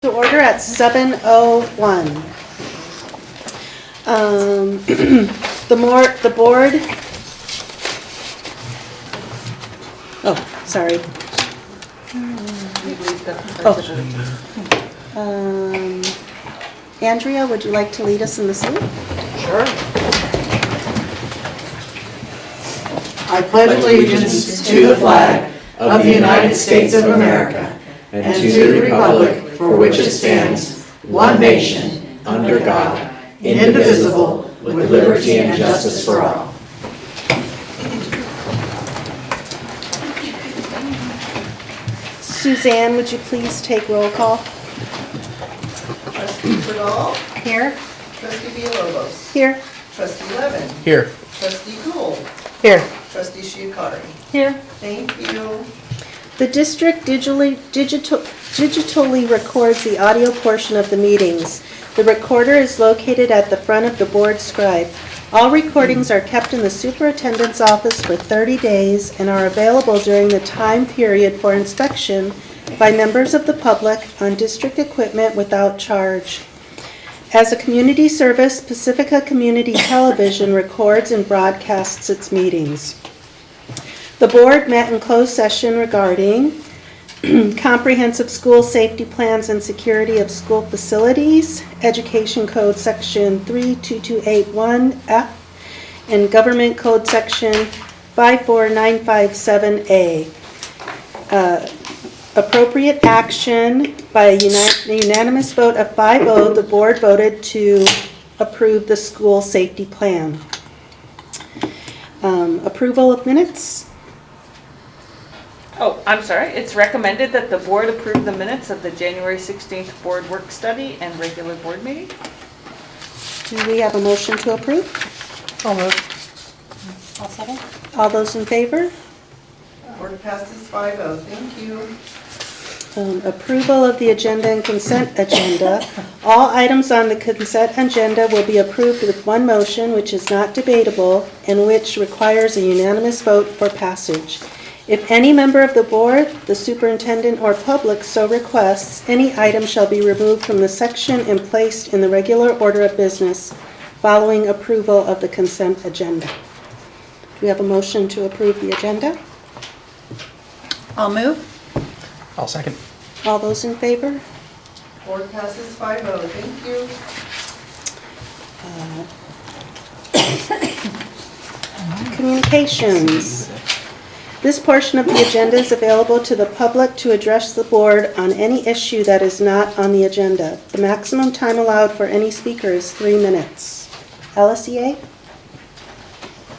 To order at 7:01. The board. Oh, sorry. Andrea, would you like to lead us in the salute? Sure. I pledge allegiance to the flag of the United States of America and to the republic for which it stands, one nation, under God, indivisible, with liberty and justice for all. Suzanne, would you please take roll call? Trustee Goodall. Here. Trustee Villalobos. Here. Trustee Levin. Here. Trustee Gould. Here. Trustee Shiakari. Here. Thank you. The district digitally records the audio portion of the meetings. The recorder is located at the front of the board scribe. All recordings are kept in the superintendent's office for 30 days and are available during the time period for inspection by members of the public on district equipment without charge. As a community service, Pacifica Community Television records and broadcasts its meetings. The board met in closed session regarding comprehensive school safety plans and security of school facilities, Education Code Section 32281F, and Government Code Section 54957A. Appropriate action by a unanimous vote of 5-0, the board voted to approve the school safety plan. Approval of minutes. Oh, I'm sorry. It's recommended that the board approve the minutes of the January 16th board work study and regular board meeting. Do we have a motion to approve? I'll move. I'll second. All those in favor? Board passes 5-0. Thank you. Approval of the agenda and consent agenda. All items on the consent agenda will be approved with one motion, which is not debatable and which requires a unanimous vote for passage. If any member of the board, the superintendent, or public so requests, any item shall be removed from the section and placed in the regular order of business following approval of the consent agenda. Do we have a motion to approve the agenda? I'll move. I'll second. All those in favor? Board passes 5-0. Thank you. Communications. This portion of the agenda is available to the public to address the board on any issue that is not on the agenda. The maximum time allowed for any speaker is 3 minutes. LSEA?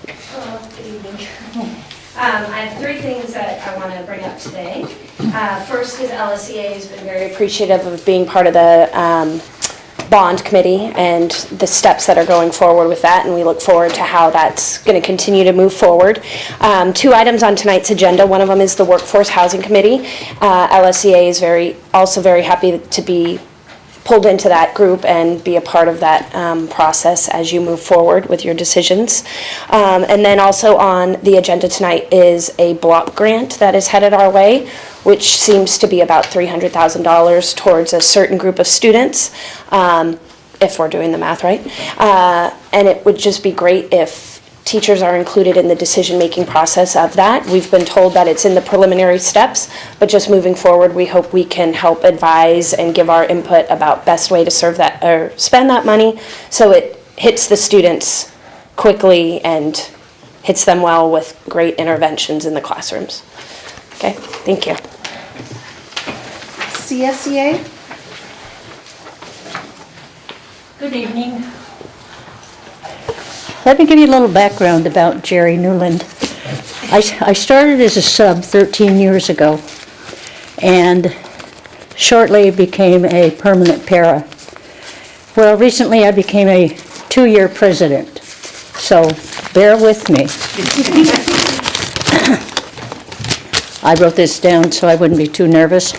Good evening. I have 3 things that I want to bring up today. First is LSEA has been very appreciative of being part of the bond committee and the steps that are going forward with that, and we look forward to how that's going to continue to move forward. 2 items on tonight's agenda. One of them is the Workforce Housing Committee. LSEA is also very happy to be pulled into that group and be a part of that process as you move forward with your decisions. And then also on the agenda tonight is a block grant that is headed our way, which seems to be about $300,000 towards a certain group of students, if we're doing the math right. And it would just be great if teachers are included in the decision-making process of that. We've been told that it's in the preliminary steps, but just moving forward, we hope we can help advise and give our input about best way to serve that or spend that money so it hits the students quickly and hits them well with great interventions in the classrooms. Okay, thank you. CSEA? Good evening. Let me give you a little background about Jerry Newland. I started as a sub 13 years ago and shortly became a permanent para. Well, recently I became a 2-year president, so bear with me. I wrote this down so I wouldn't be too nervous.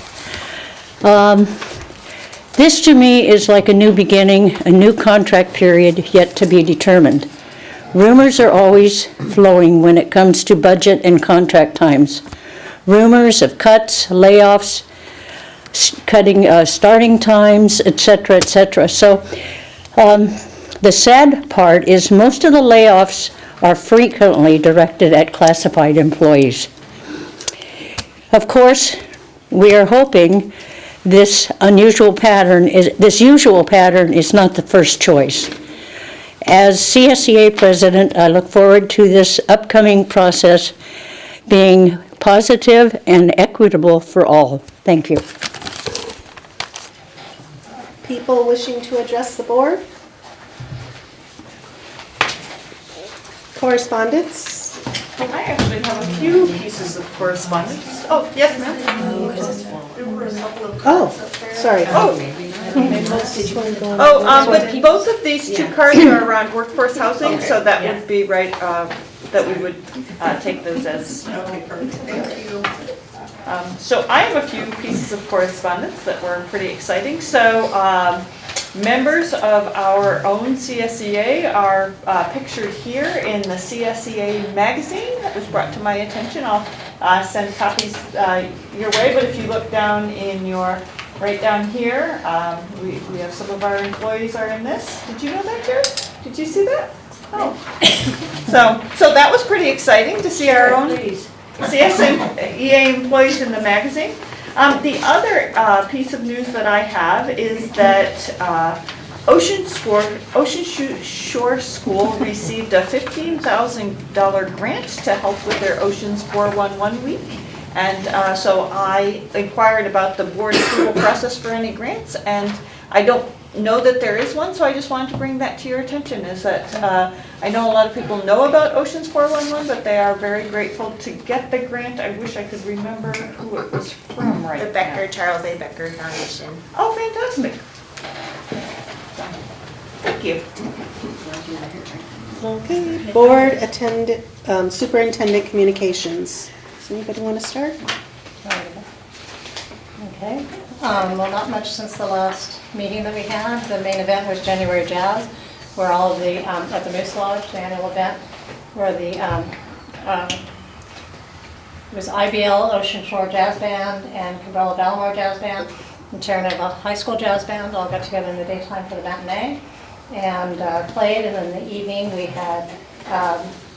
This to me is like a new beginning, a new contract period yet to be determined. Rumors are always flowing when it comes to budget and contract times. Rumors of cuts, layoffs, cutting starting times, et cetera, et cetera. So the sad part is most of the layoffs are frequently directed at classified employees. Of course, we are hoping this usual pattern is not the first choice. As CSEA president, I look forward to this upcoming process being positive and equitable for all. Thank you. People wishing to address the board? Correspondence? I actually have a few pieces of correspondence. Oh, yes, ma'am? Oh, sorry. Oh, but both of these two cards are around workforce housing, so that would be right, that we would take those as. Okay, perfect, thank you. So I have a few pieces of correspondence that were pretty exciting. So members of our own CSEA are pictured here in the CSEA magazine that was brought to my attention. I'll send copies your way, but if you look down in your, right down here, we have some of our employees are in this. Did you know that, Jared? Did you see that? Oh. So that was pretty exciting to see our own CSEA employees in the magazine. The other piece of news that I have is that Ocean Shore School received a $15,000 grant to help with their Oceans 411 week. And so I inquired about the board approval process for any grants, and I don't know that there is one, so I just wanted to bring that to your attention, is that I know a lot of people know about Oceans 411, but they are very grateful to get the grant. I wish I could remember who it was from right now. The Becker, Charles A. Becker Foundation. Oh, fantastic. Thank you. Okay, board attendant, superintendent communications. Does anybody want to start? Okay, well, not much since the last meeting that we had. The main event was January Jazz, where all of the, at the Moose Lodge, the annual event, where the, it was IBL Ocean Shore Jazz Band and Cabrillo Ballimore Jazz Band and Terranova High School Jazz Band all got together in the daytime for the matinee and played, and in the evening we had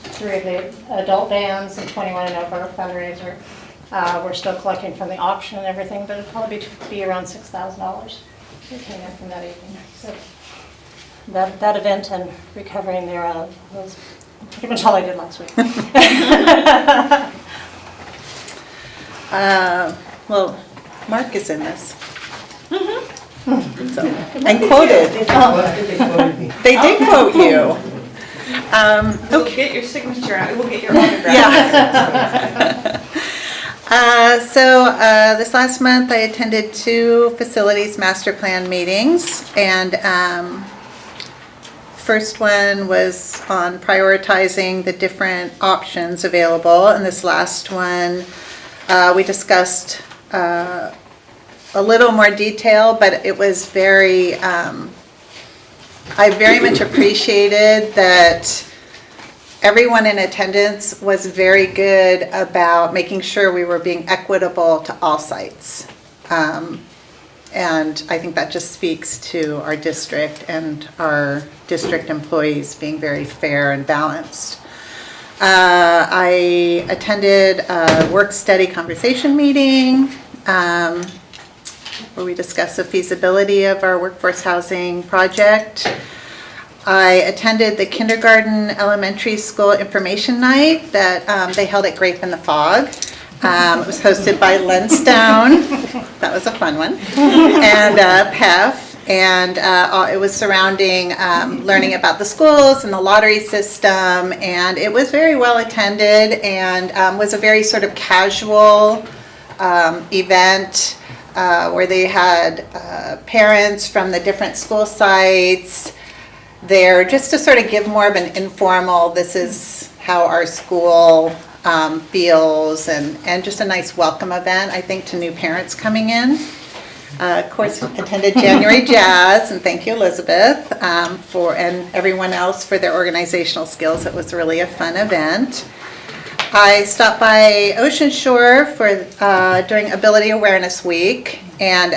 3 of the adult bands and 21 and over fundraiser. We're still collecting from the auction and everything, but it'll probably be around $6,000 that came in from that evening. So that event and recovering thereof was pretty much all I did last week. Well, Mark is in this. So, and quoted. They did quote you. We'll get your signature on it. We'll get your autograph. Yeah. This last month I attended 2 facilities master plan meetings, and first one was on prioritizing the different options available, and this last one we discussed a little more detail, but it was very, I very much appreciated that everyone in attendance was very good about making sure we were being equitable to all sites. And I think that just speaks to our district and our district employees being very fair and balanced. I attended a work-study conversation meeting where we discussed the feasibility of our workforce housing project. I attended the kindergarten elementary school information night that they held at Grape in the Fog. It was hosted by Len Stone. That was a fun one. And PEF. And it was surrounding learning about the schools and the lottery system. And it was very well attended and was a very sort of casual event where they had parents from the different school sites there just to sort of give more of an informal, this is how our school feels, and just a nice welcome event, I think, to new parents coming in. Of course, attended January Jazz, and thank you, Elizabeth, and everyone else for their organizational skills. It was really a fun event. I stopped by Ocean Shore for during Ability Awareness Week, and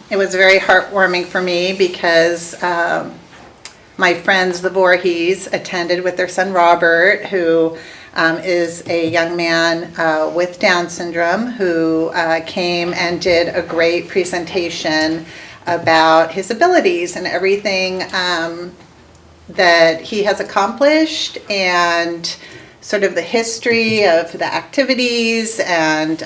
it was very heartwarming for me because my friends, the Voorhees, attended with their son Robert, who is a young man with Down syndrome who came and did a great presentation about his abilities and everything that he has accomplished, and sort of the history of the activities and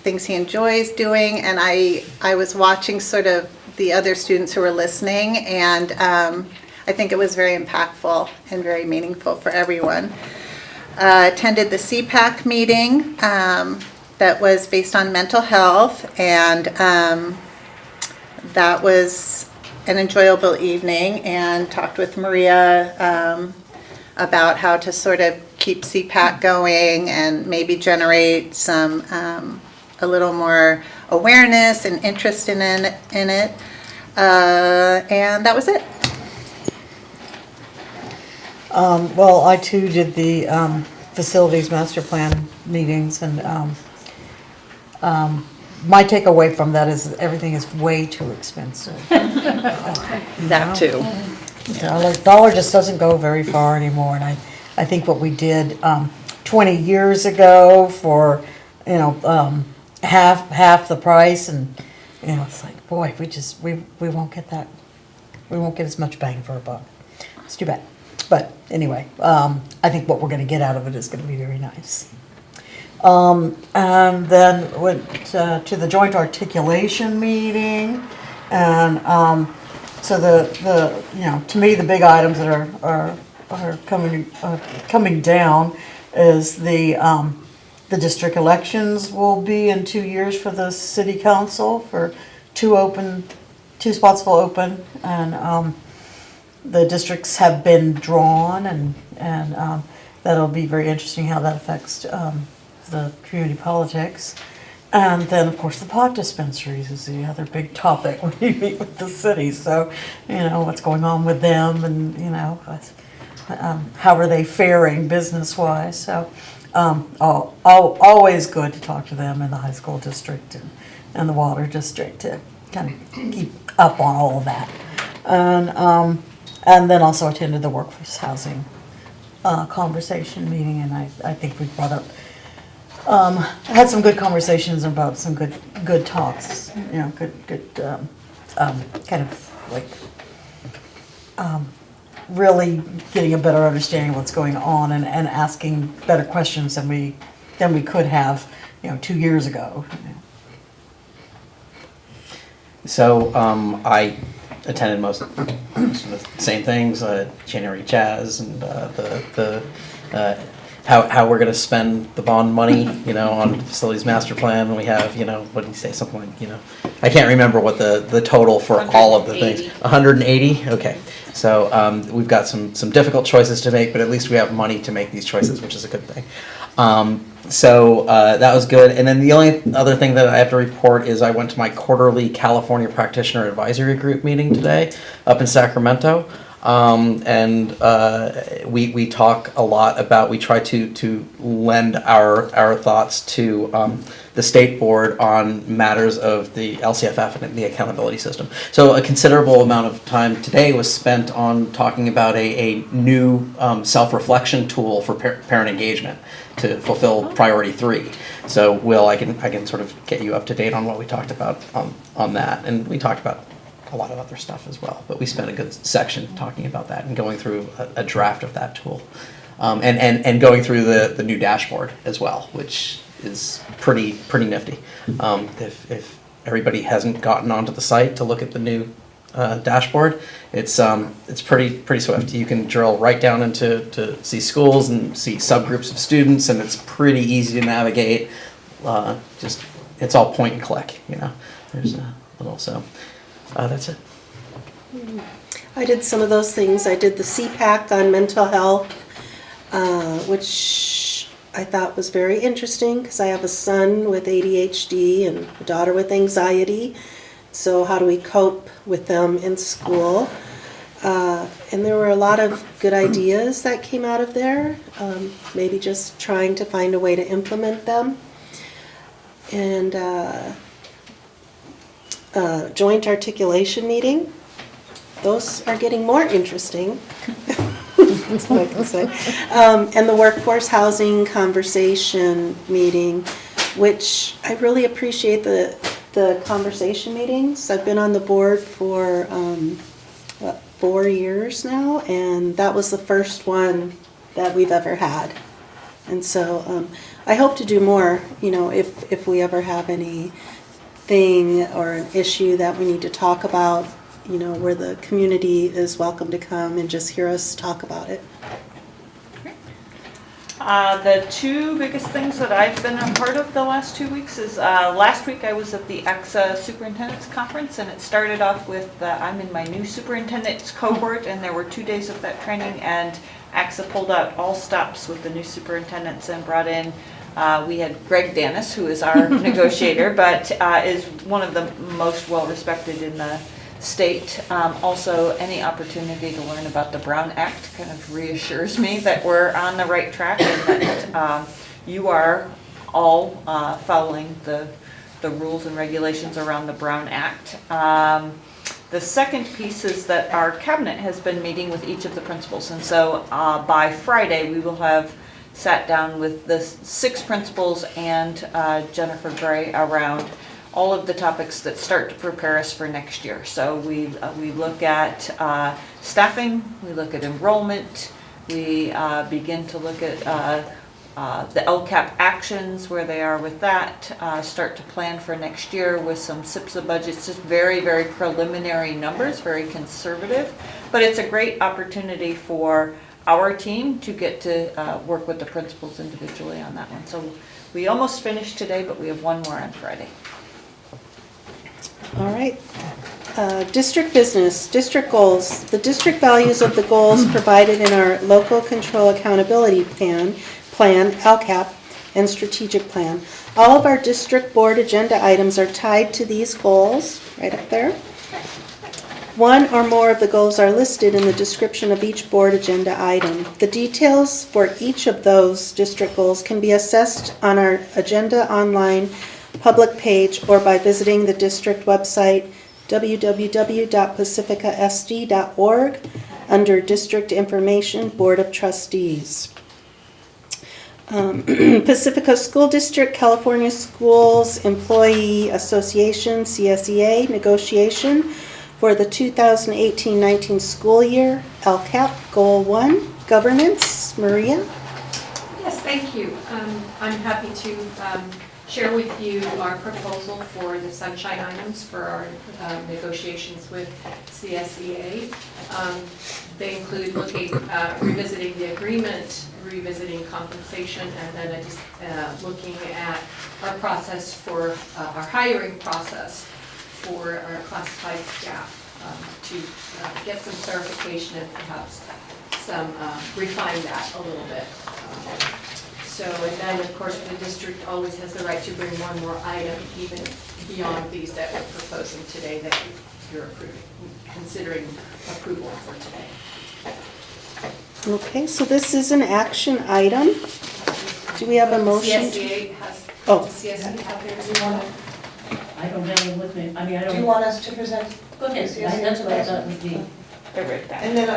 things he enjoys doing. And I was watching sort of the other students who were listening, and I think it was very impactful and very meaningful for everyone. Attended the CPAC meeting that was based on mental health, and that was an enjoyable evening, and talked with Maria about how to sort of keep CPAC going and maybe generate some a little more awareness and interest in it. And that was it. Well, I too did the facilities master plan meetings, and my takeaway from that is everything is way too expensive. That too. Dollar just doesn't go very far anymore, and I think what we did 20 years ago for, half the price, and, it's like, boy, we won't get that, we won't get as much bang for a buck. It's too bad. But anyway, I think what we're gonna get out of it is gonna be very nice. And then went to the joint articulation meeting, and so to me, the big items that are coming down is the district elections will be in 2 years for the city council, for two spots will open, and the districts have been drawn, and that'll be very interesting how that affects the community politics. And then, of course, the pot dispensaries is the other big topic when you meet with the city. So, what's going on with them, and, how are they faring business-wise. So, always good to talk to them in the high school district and the water district to kind of keep up on all of that. And then also attended the workforce housing conversation meeting, and I think we brought up, had some good conversations about some good talks, good kind of like really getting a better understanding of what's going on, and asking better questions than we could have 2 years ago. So I attended most of the same things, January Jazz, and how we're going to spend the bond money, on facilities master plan. We have, what did you say, something like, I can't remember what the total for all of the things. 180? Okay. So we've got some difficult choices to make, but at least we have money to make these choices, which is a good thing. So that was good. And then the only other thing that I have to report is I went to my quarterly California Practitioner Advisory Group meeting today up in Sacramento. And we talk a lot about, we try to lend our thoughts to the state board on matters of the LCFF and the accountability system. So a considerable amount of time today was spent on talking about a new self-reflection tool for parent engagement to fulfill priority 3. So Will, I can sort of get you up to date on what we talked about on that. And we talked about a lot of other stuff as well, but we spent a good section talking about that and going through a draft of that tool, and going through the new dashboard as well, which is pretty nifty. If everybody hasn't gotten onto the site to look at the new dashboard, it's pretty swift. You can drill right down to see schools and see subgroups of students, and it's pretty easy to navigate. Just it's all point and click. There's a little so. That's it. I did some of those things. I did the CPAC on mental health, which I thought was very interesting because I have a son with ADHD and a daughter with anxiety. So how do we cope with them in school? And there were a lot of good ideas that came out of there, maybe just trying to find a way to implement them. And joint articulation meeting, those are getting more interesting. That's what I can say. And the workforce housing conversation meeting, which I really appreciate the conversation meetings. I've been on the board for 4 years now, and that was the first one that we've ever had. And so I hope to do more, if we ever have anything or an issue that we need to talk about, where the community is welcome to come and just hear us talk about it. The two biggest things that I've been a part of the last 2 weeks is, last week I was at the AXA Superintendent's Conference, and it started off with, I'm in my new superintendent's cohort, and there were 2 days of that training, and AXA pulled out all stops with the new superintendents and brought in, we had Greg Danis, who is our negotiator, but is one of the most well-respected in the state. Also, any opportunity to learn about the Brown Act kind of reassures me that we're on the right track and that you are all following the rules and regulations around the Brown Act. The second piece is that our cabinet has been meeting with each of the principals, and so by Friday we will have sat down with the 6 principals and Jennifer Gray around all of the topics that start to prepare us for next year. So we look at staffing, we look at enrollment, we begin to look at the LCAP actions, where they are with that, start to plan for next year with some SIPSA budgets, just very, very preliminary numbers, very conservative. But it's a great opportunity for our team to get to work with the principals individually on that one. So we almost finished today, but we have one more on Friday. All right. District business, district goals. The district values of the goals provided in our local control accountability plan, LCAP, and strategic plan. All of our district board agenda items are tied to these goals, right up there. One or more of the goals are listed in the description of each board agenda item. The details for each of those district goals can be assessed on our agenda online public page or by visiting the district website www.pacificasd.org under District Information Board of Trustees. Pacifica School District, California Schools Employee Association, CSEA, negotiation for the 2018-19 school year, LCAP, Goal 1, Governance. Maria? Yes, thank you. I'm happy to share with you our proposal for the sunshine items for our negotiations with CSEA. They include revisiting the agreement, revisiting compensation, and then looking at our process for our hiring process for our classified staff to get some clarification and perhaps some refine that a little bit. So, and then of course the district always has the right to bring one more item even beyond these that we're proposing today that you're considering approval for today. Okay, so this is an action item. Do we have a motion? CSEA has, Oh. CSEA have theirs. Do you want to, I don't have it with me, I mean, I don't. Do you want us to present? Go ahead, that's what I thought would be. They're right back. And then,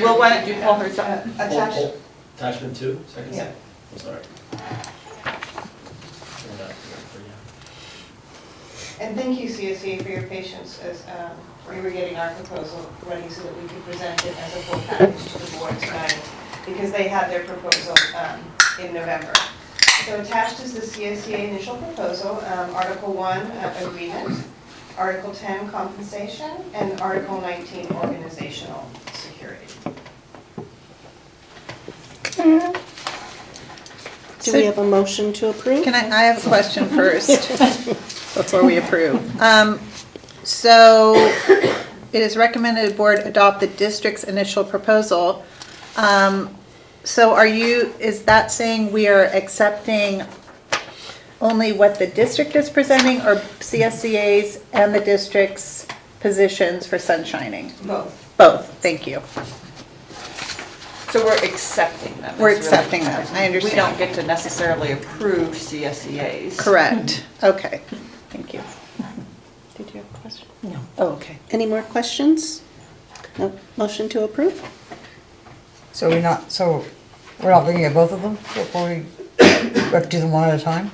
Well, why don't you pull hers up? attach. Attachment 2, second Yeah. set. I'm sorry. And thank you, CSE, for your patience as we were getting our proposal ready so that we could present it as a full package to the board tonight, because they had their proposal in November. So attached is the CSEA initial proposal, Article 1, agreement, Article 10, compensation, and Article 19, organizational security. Do we have a motion to approve? I have a question first, before we approve. So, it is recommended the board adopt the district's initial proposal. So is that saying we are accepting only what the district is presenting, or CSEA's and the district's positions for sunshining? Both. Both, thank you. So we're accepting them. We're is really- accepting them, I understand. We don't get to necessarily approve CSEAs. Correct, okay, thank you. Did you have a question? No. Oh, okay. Any more questions? No, motion to approve? So we're not looking at both of them before we have to do them one at a time?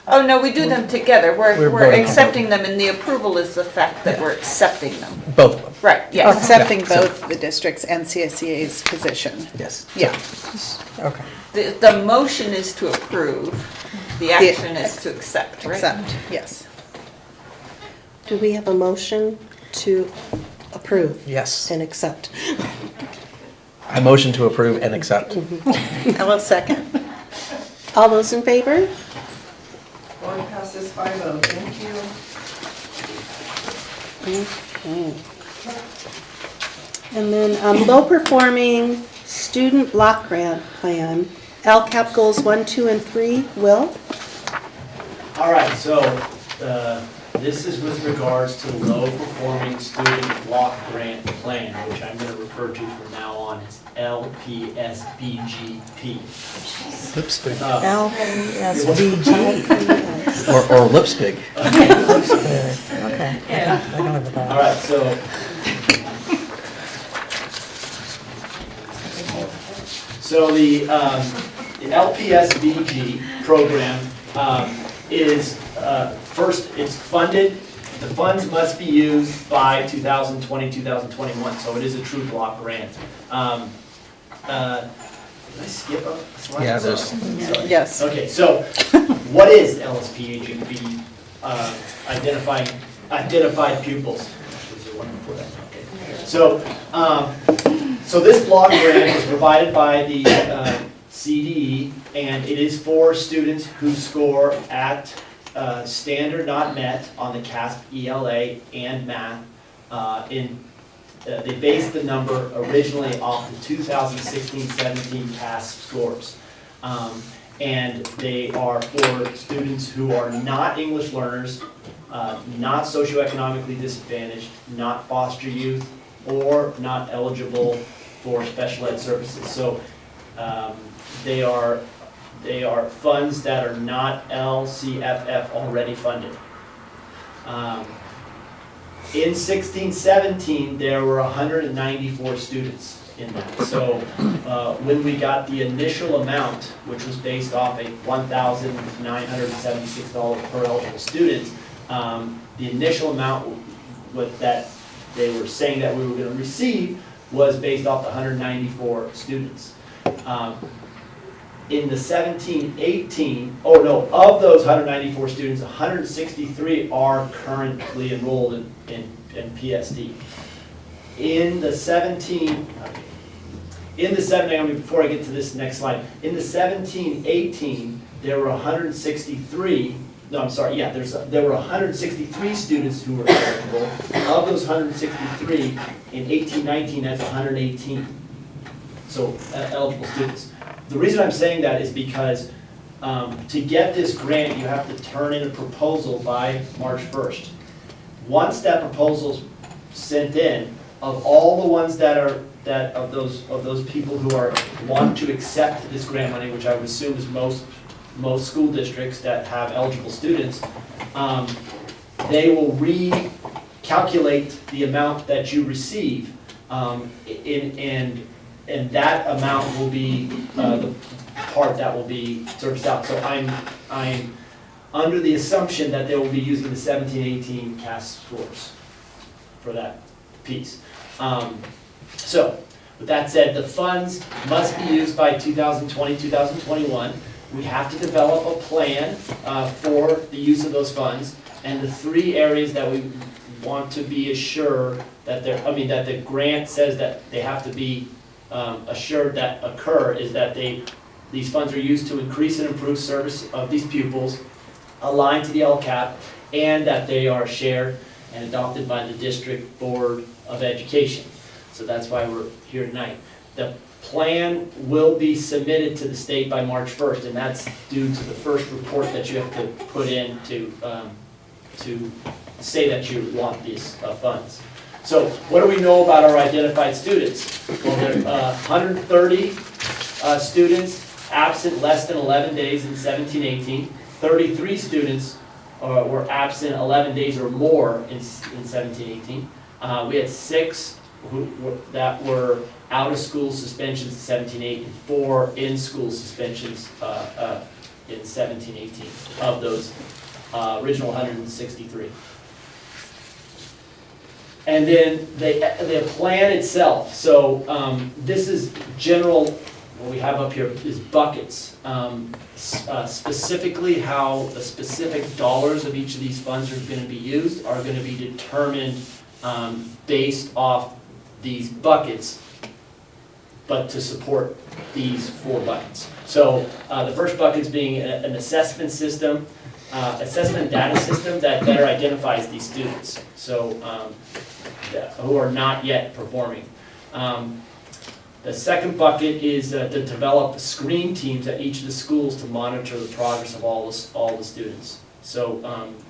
Oh, no, we do them together. We're We're voting on accepting them, and the approval is the fact that we're accepting them. Both of them, Right, yes. Accepting Yeah, so- both the districts and CSEA's position. yes. Yeah, Okay. The motion is to approve, the action is to accept, right? accept, yes. Do we have a motion to approve Yes. and accept? I motion to approve and accept. I will second. All those in favor? Board passes 5-0, thank you. Okay. And then low-performing student block grant plan, LCAP goals 1, 2, and 3. Will? All right, so this is with regards to low-performing student block grant plan, which I'm going to refer to from now on as LPSBGP. Lipstick. LPSBG. Or lipstick. Okay. I don't have a All right, so the LPSBG program is first, it's funded. The funds must be used by 2020, 2021, so it is a true block grant. Did I skip a slide? Yeah, there's- Sorry. Yes. Okay, so what is LSPAGB? Identified pupils. Was there one before that? Okay. So this block grant is provided by the CDE, and it is for students who score at standard not met on the CASP ELA and math. They based the number originally off the 2016-17 CASP scores. And they are for students who are not English learners, not socioeconomically disadvantaged, not foster youth, or not eligible for special ed services. So they are funds that are not LCFF already funded. In 16-17, there were 194 students in that. So when we got the initial amount, which was based off a $1,976 per eligible student, the initial amount that they were saying that we were going to receive was based off the 194 students. In the 17-18, of those 194 students, 163 are currently enrolled in PSD. Before I get to this next slide, in the 17-18, there were 163, there were 163 students who were eligible. Of those 163, in 18-19, that's 118. So eligible students. The reason I'm saying that is because to get this grant, you have to turn in a proposal by March 1st. Once that proposal's sent in, of all the ones of those people who want to accept this grant money, which I would assume is most school districts that have eligible students, they will recalculate the amount that you receive, and that amount will be the part that will be serviced out. So I'm under the assumption that they will be using the 17-18 CAS scores for that piece. So with that said, the funds must be used by 2020, 2021. We have to develop a plan for the use of those funds, and the three areas that we want to be assured that that the grant says that they have to be assured that occur is that these funds are used to increase and improve service of these pupils, aligned to the LCAP, and that they are shared and adopted by the District Board of Education. So that's why we're here tonight. The plan will be submitted to the state by March 1st, and that's due to the first report that you have to put in to say that you want these funds. So what do we know about our identified students? Well, there are 130 students absent less than 11 days in 17-18. 33 students were absent 11 days or more in 17-18. We had 6 that were out-of-school suspensions in 17-18 and 4 in-school suspensions in 17-18 of those original 163. And then the plan itself, so this is general, what we have up here is buckets. Specifically how the specific dollars of each of these funds are going to be used are going to be determined based off these buckets, but to support these 4 buckets. So the first bucket is being an assessment system, assessment data system that better identifies these students, so who are not yet performing. The second bucket is to develop screen teams at each of the schools to monitor the progress of all the students. So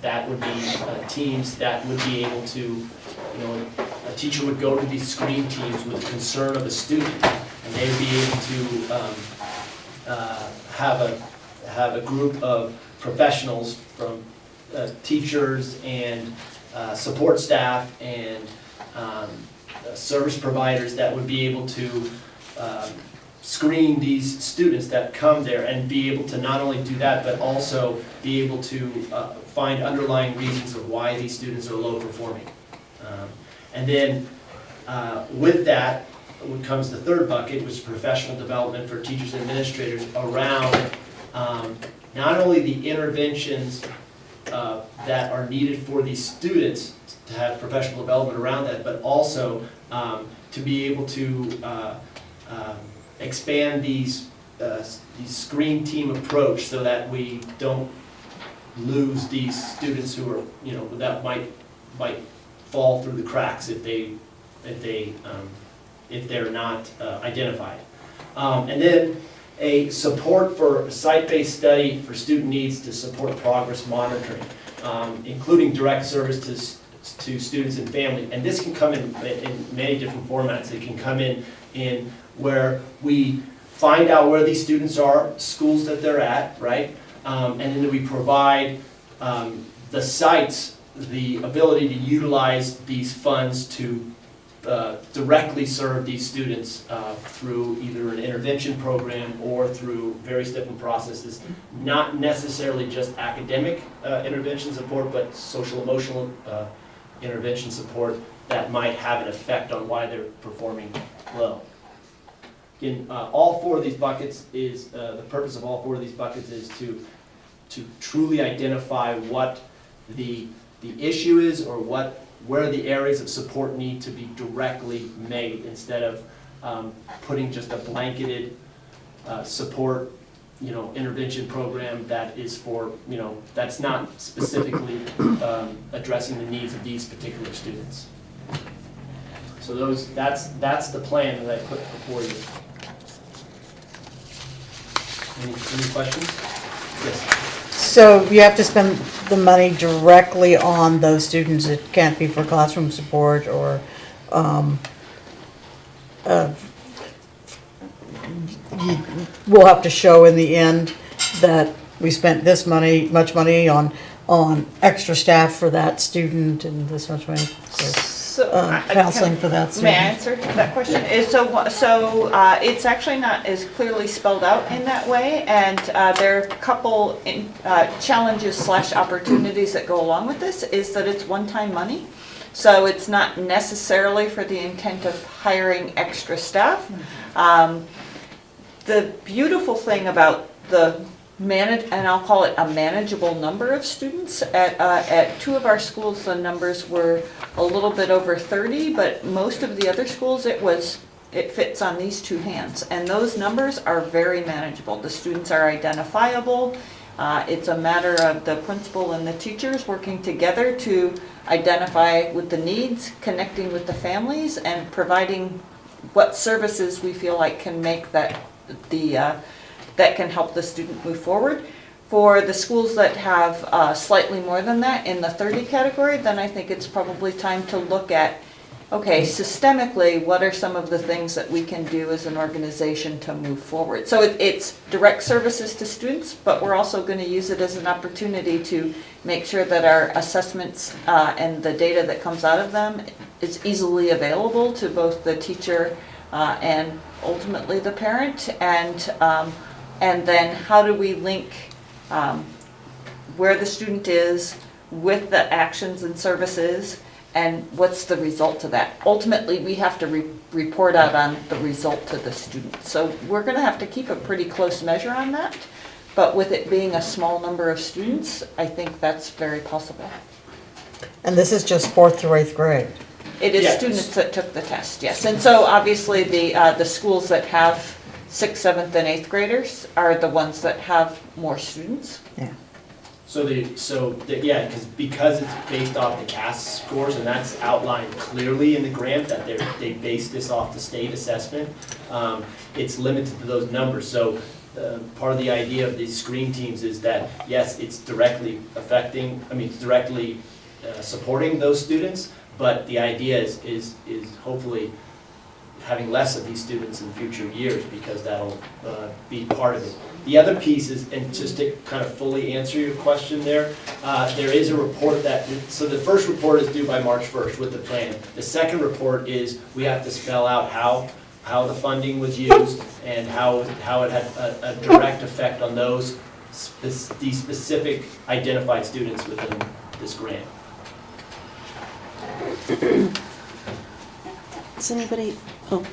that would be teams that would be able to, a teacher would go to these screen teams with concern of a student, and they would be able to have a group of professionals from teachers and support staff and service providers that would be able to screen these students that come there and be able to not only do that, but also be able to find underlying reasons of why these students are low performing. And then with that comes the third bucket, which is professional development for teachers and administrators around not only the interventions that are needed for these students to have professional development around that, but also to be able to expand these screen team approach so that we don't lose these students who are, that might fall through the cracks if they're not identified. And then a support for site-based study for student needs to support progress monitoring, including direct service to students and family. And this can come in many different formats. It can come in where we find out where these students are, schools that they're at, right? And then we provide the sites the ability to utilize these funds to directly serve these students through either an intervention program or through various different processes, not necessarily just academic intervention support, but social emotional intervention support that might have an effect on why they're performing low. Again, all 4 of these buckets is, the purpose of all 4 of these buckets is to truly identify what the issue is or where the areas of support need to be directly made instead of putting just a blanketed support, intervention program that is for, that's not specifically addressing the needs of these particular students. So that's the plan that I put before you. Any questions? Yes. So you have to spend the money directly on those students. It can't be for classroom support or we'll have to show in the end that we spent much money on extra staff for that student and this much money for counseling for that student. May I answer that question? It's actually not as clearly spelled out in that way, and there are a couple challenges / opportunities that go along with this, is that it's one-time money. So it's not necessarily for the intent of hiring extra staff. The beautiful thing about and I'll call it a manageable number of students, at 2 of our schools the numbers were a little bit over 30, but most of the other schools it fits on these 2 hands, and those numbers are very manageable. The students are identifiable. It's a matter of the principal and the teachers working together to identify with the needs, connecting with the families, and providing what services we feel like can make that can help the student move forward. For the schools that have slightly more than that in the 30 category, then I think it's probably time to look at okay, systemically, what are some of the things that we can do as an organization to move forward? So it's direct services to students, but we're also going to use it as an opportunity to make sure that our assessments and the data that comes out of them is easily available to both the teacher and ultimately the parent. And then how do we link where the student is with the actions and services, and what's the result of that? Ultimately, we have to report out on the result to the student. So we're going to have to keep a pretty close measure on that, but with it being a small number of students, I think that's very possible. And this is just 4th through 8th grade? It is Yes. students that took the test, yes. And so obviously the schools that have 6th, 7th, and 8th graders are the ones that have more students. Yeah. Yeah, because it's based off the CAS scores, and that's outlined clearly in the grant that they base this off the state assessment, it's limited to those numbers. So part of the idea of these screen teams is that, yes, it's directly directly supporting those students, but the idea is hopefully having less of these students in future years, because that'll be part of it. The other piece is, and just to kind of fully answer your question there is a report so the first report is due by March 1st with the plan. The second report is we have to spell out how the funding was used and how it had a direct effect on these specific identified students within this grant. Does anybody, oh,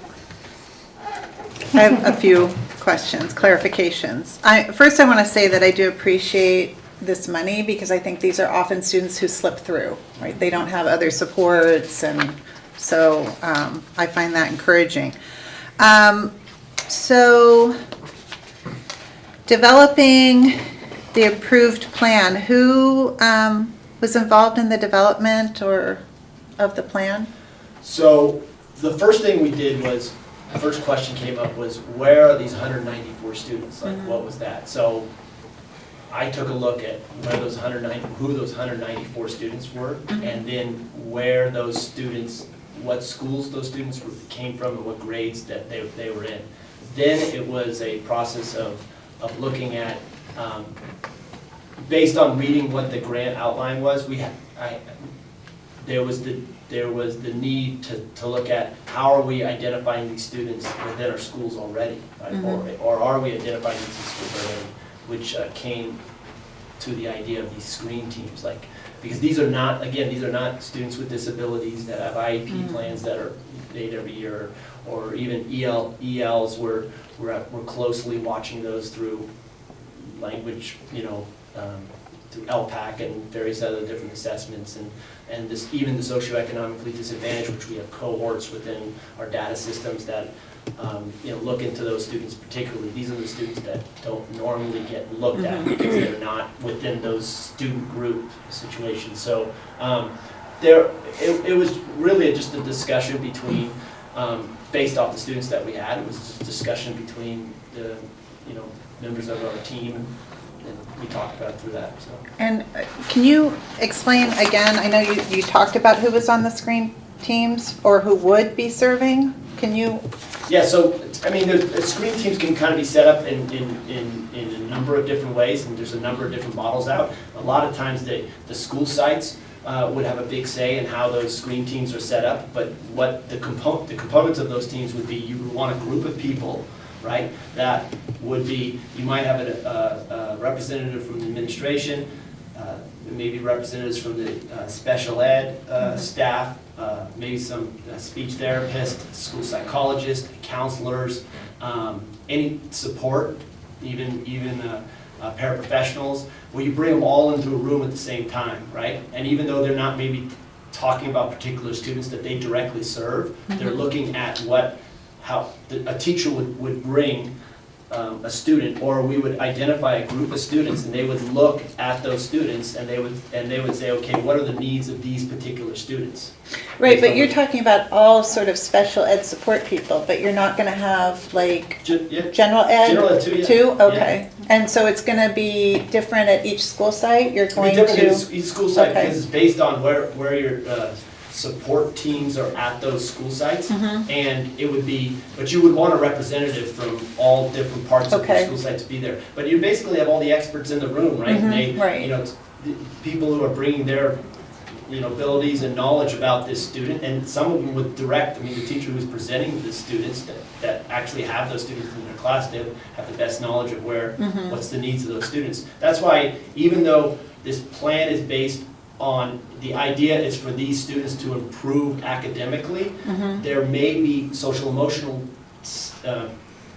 I have a few questions, clarifications. First, I want to say that I do appreciate this money, because I think these are often students who slip through, right? They don't have other supports, and so I find that encouraging. So developing the approved plan, who was involved in the development of the plan? So the first thing we did was, the first question came up was, where are these 194 students? Like, what was that? So I took a look at who those 194 students were, and then where those students, what schools those students came from, and what grades that they were in. Then it was a process of looking at, based on reading what the grant outline was, there was the need to look at how are we identifying these students within our schools already, right? Or are we identifying these schools already, which came to the idea of these screen teams, because these are not students with disabilities that have IEP plans that are made every year, or even ELs. We're closely watching those through language, through LPAC and various other different assessments, and even the socioeconomically disadvantaged, which we have cohorts within our data systems that look into those students particularly. These are the students that don't normally get looked at because they're not within those student group situations. So it was really just a discussion between, based off the students that we had, it was just a discussion between the members of our team, and we talked about it through that. So. And can you explain again, I know you talked about who was on the screen teams or who would be serving, can you? Yeah, so, the screen teams can kind of be set up in a number of different ways, and there's a number of different models out. A lot of times the school sites would have a big say in how those screen teams are set up, but what the components of those teams would be, you would want a group of people, right? That would be, you might have a representative from the administration, maybe representatives from the special ed staff, maybe some speech therapist, school psychologist, counselors, any support, even paraprofessionals, where you bring them all into a room at the same time, right? And even though they're not maybe talking about particular students that they directly serve, they're looking at how a teacher would bring a student, or we would identify a group of students, and they would look at those students, and they would say, okay, what are the needs of these particular students? Right, but you're talking about all sort of special ed support people, but you're not going to have general ed? General ed too, yeah. Too? Okay. Yeah. And so it's going to be different at each school site? You're going to? Each school site, because it's based on where your support teams are at those school sites. Mm-hmm. And it would be, but you would want a representative from all different parts of the Okay. school site to be there. But you basically have all the experts in the room, right? And they, right. you know, it's the people who are bringing their, you know, abilities and knowledge about this student, and some of them would direct, I mean, the teacher who's presenting to the students that actually have those students in their class, they have the best knowledge of where, what's the needs of those students. That's why, even though this plan is based on, the idea is for these students to improve academically, there may be social emotional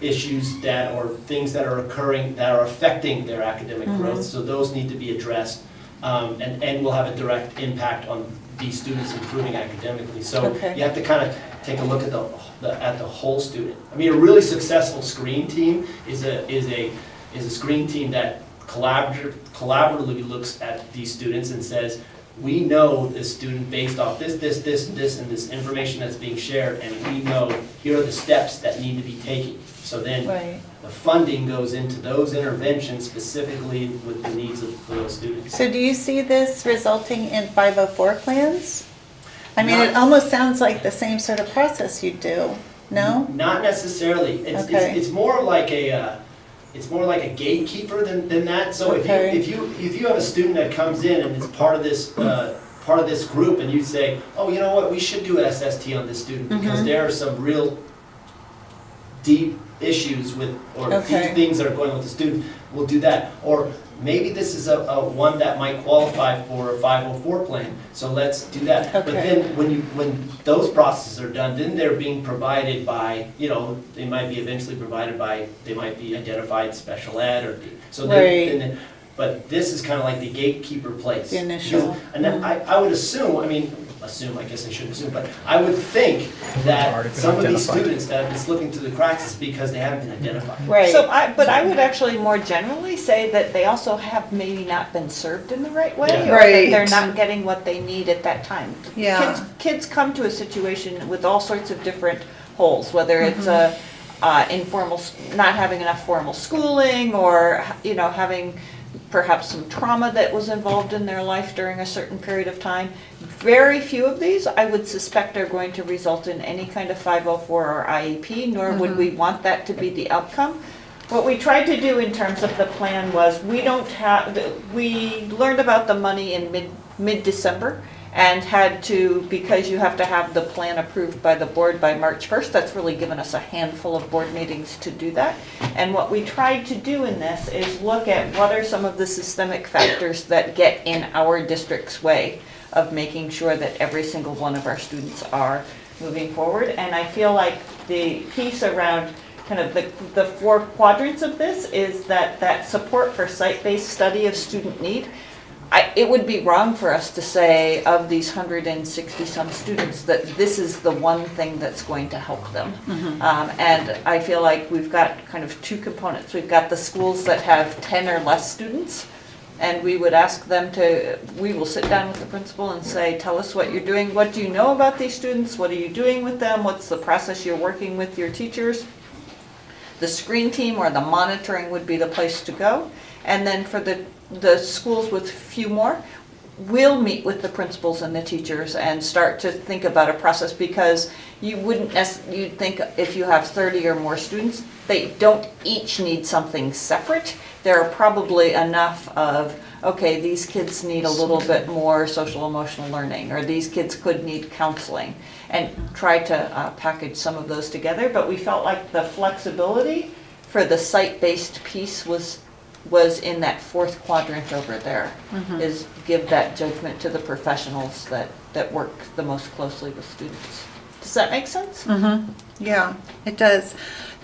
issues that, or things that are occurring that are affecting their academic growth, so those need to be addressed, and will have a direct impact on these students improving academically. So Okay. you have to kind of take a look at the whole student. I mean, a really successful screen team is a screen team that collaboratively looks at these students and says, we know this student based off this, and this information that's being shared, and we know here are the steps that need to be taken. So then Right. the funding goes into those interventions specifically with the needs of those students. So do you see this resulting in 504 plans? I mean, it almost sounds like the same sort of process you do, no? Not necessarily. Okay. It's more like a gatekeeper than that. So Okay. if you have a student that comes in and is part of this group, and you say, oh, you know what, we should do an SST on this student because there are some real deep issues with, or Okay. deep things that are going on with the student, we'll do that. Or maybe this is a one that might qualify for a 504 plan, so let's do that. But Okay. then when those processes are done, then they're being provided by, you know, they might be eventually provided by, they might be identified special ed, or, so Right. but this is kind of like the gatekeeper place. The initial. And then I would assume, I guess I shouldn't assume, but I would think that some of these students that have been slipping through the cracks is because they haven't been identified. Right. So I would actually more generally say that they also have maybe not been served in the right way, Yeah. or Right. that they're not getting what they need at that time. Yeah. Kids come to a situation with all sorts of different holes, whether it's informal, not having enough formal schooling, or, you know, having perhaps some trauma that was involved in their life during a certain period of time. Very few of these, I would suspect, are going to result in any kind of 504 or IEP, nor would we want that to be the outcome. What we tried to do in terms of the plan was, we learned about the money in mid-December, and had to, because you have to have the plan approved by the board by March 1st, that's really given us a handful of board meetings to do that. And what we tried to do in this is look at what are some of the systemic factors that get in our district's way of making sure that every single one of our students are moving forward. And I feel like the piece around kind of the four quadrants of this is that support for site-based study of student need. It would be wrong for us to say, of these 160-some students, that this is the one thing that's going to help them. And I feel like we've got kind of two components. We've got the schools that have 10 or less students, and we would ask them we will sit down with the principal and say, tell us what you're doing. What do you know about these students? What are you doing with them? What's the process you're working with your teachers? The screen team or the monitoring would be the place to go. And then for the schools with few more, we'll meet with the principals and the teachers and start to think about a process, because you'd think if you have 30 or more students, they don't each need something separate. There are probably enough of, okay, these kids need a little bit more social emotional learning, or these kids could need counseling, and try to package some of those together. But we felt like the flexibility for the site-based piece was in that fourth quadrant over there, is give that judgment to the professionals that work the most closely with students. Does that make sense? Yeah, it does.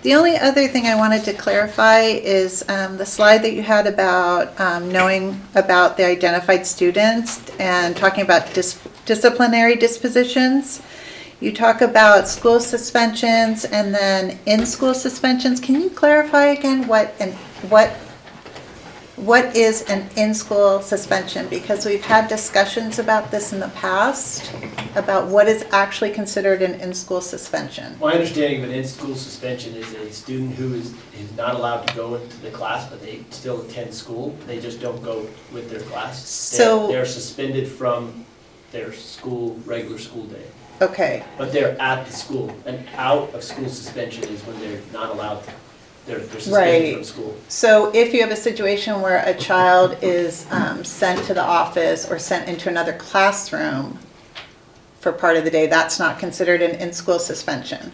The only other thing I wanted to clarify is the slide that you had about knowing about the identified students and talking about disciplinary dispositions. You talk about school suspensions and then in-school suspensions. Can you clarify again what is an in-school suspension? Because we've had discussions about this in the past, about what is actually considered an in-school suspension. My understanding of an in-school suspension is a student who is not allowed to go into the class, but they still attend school. They just don't go with their class. So- They're suspended from their school, regular school day. Okay, But they're at the school. An out of school suspension is when they're not allowed, they're suspended Right. from school. so if you have a situation where a child is sent to the office or sent into another classroom for part of the day, that's not considered an in-school suspension?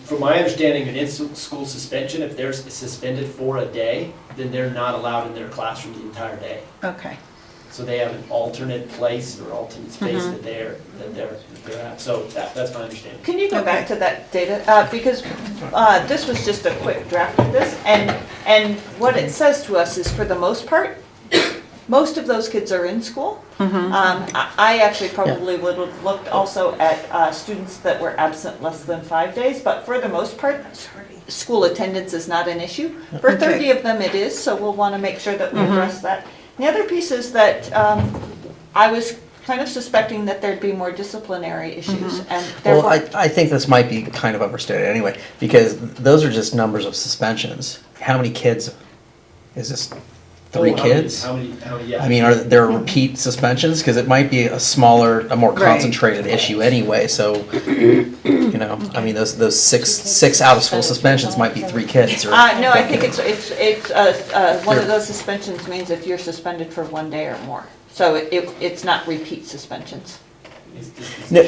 From my understanding, an in-school suspension, if they're suspended for a day, then they're not allowed in their classroom the entire day. Okay. So they have an alternate place or alternate space that they're at. So that's my understanding. Can you go back Okay. to that data? Because this was just a quick draft of this, and what it says to us is, for the most part, most of those kids are in school. I actually probably would have looked also at students that were absent less than 5 days, but for the most part, school attendance is not an issue. For 30 of them it is, so we'll want to make sure that we address that. The other piece is that I was kind of suspecting that there'd be more disciplinary issues, and Well, therefore, I think this might be kind of overstated anyway, because those are just numbers of suspensions. How many kids? Is this 3 kids? How many, yeah. I mean, are there repeat suspensions? Because it might be a smaller, a more Right. concentrated issue anyway, so, you know, I mean, those six out-of-school suspensions might be 3 kids, or. no, I think it's one of those suspensions means if you're suspended for 1 day or more. So it's not repeat suspensions. No,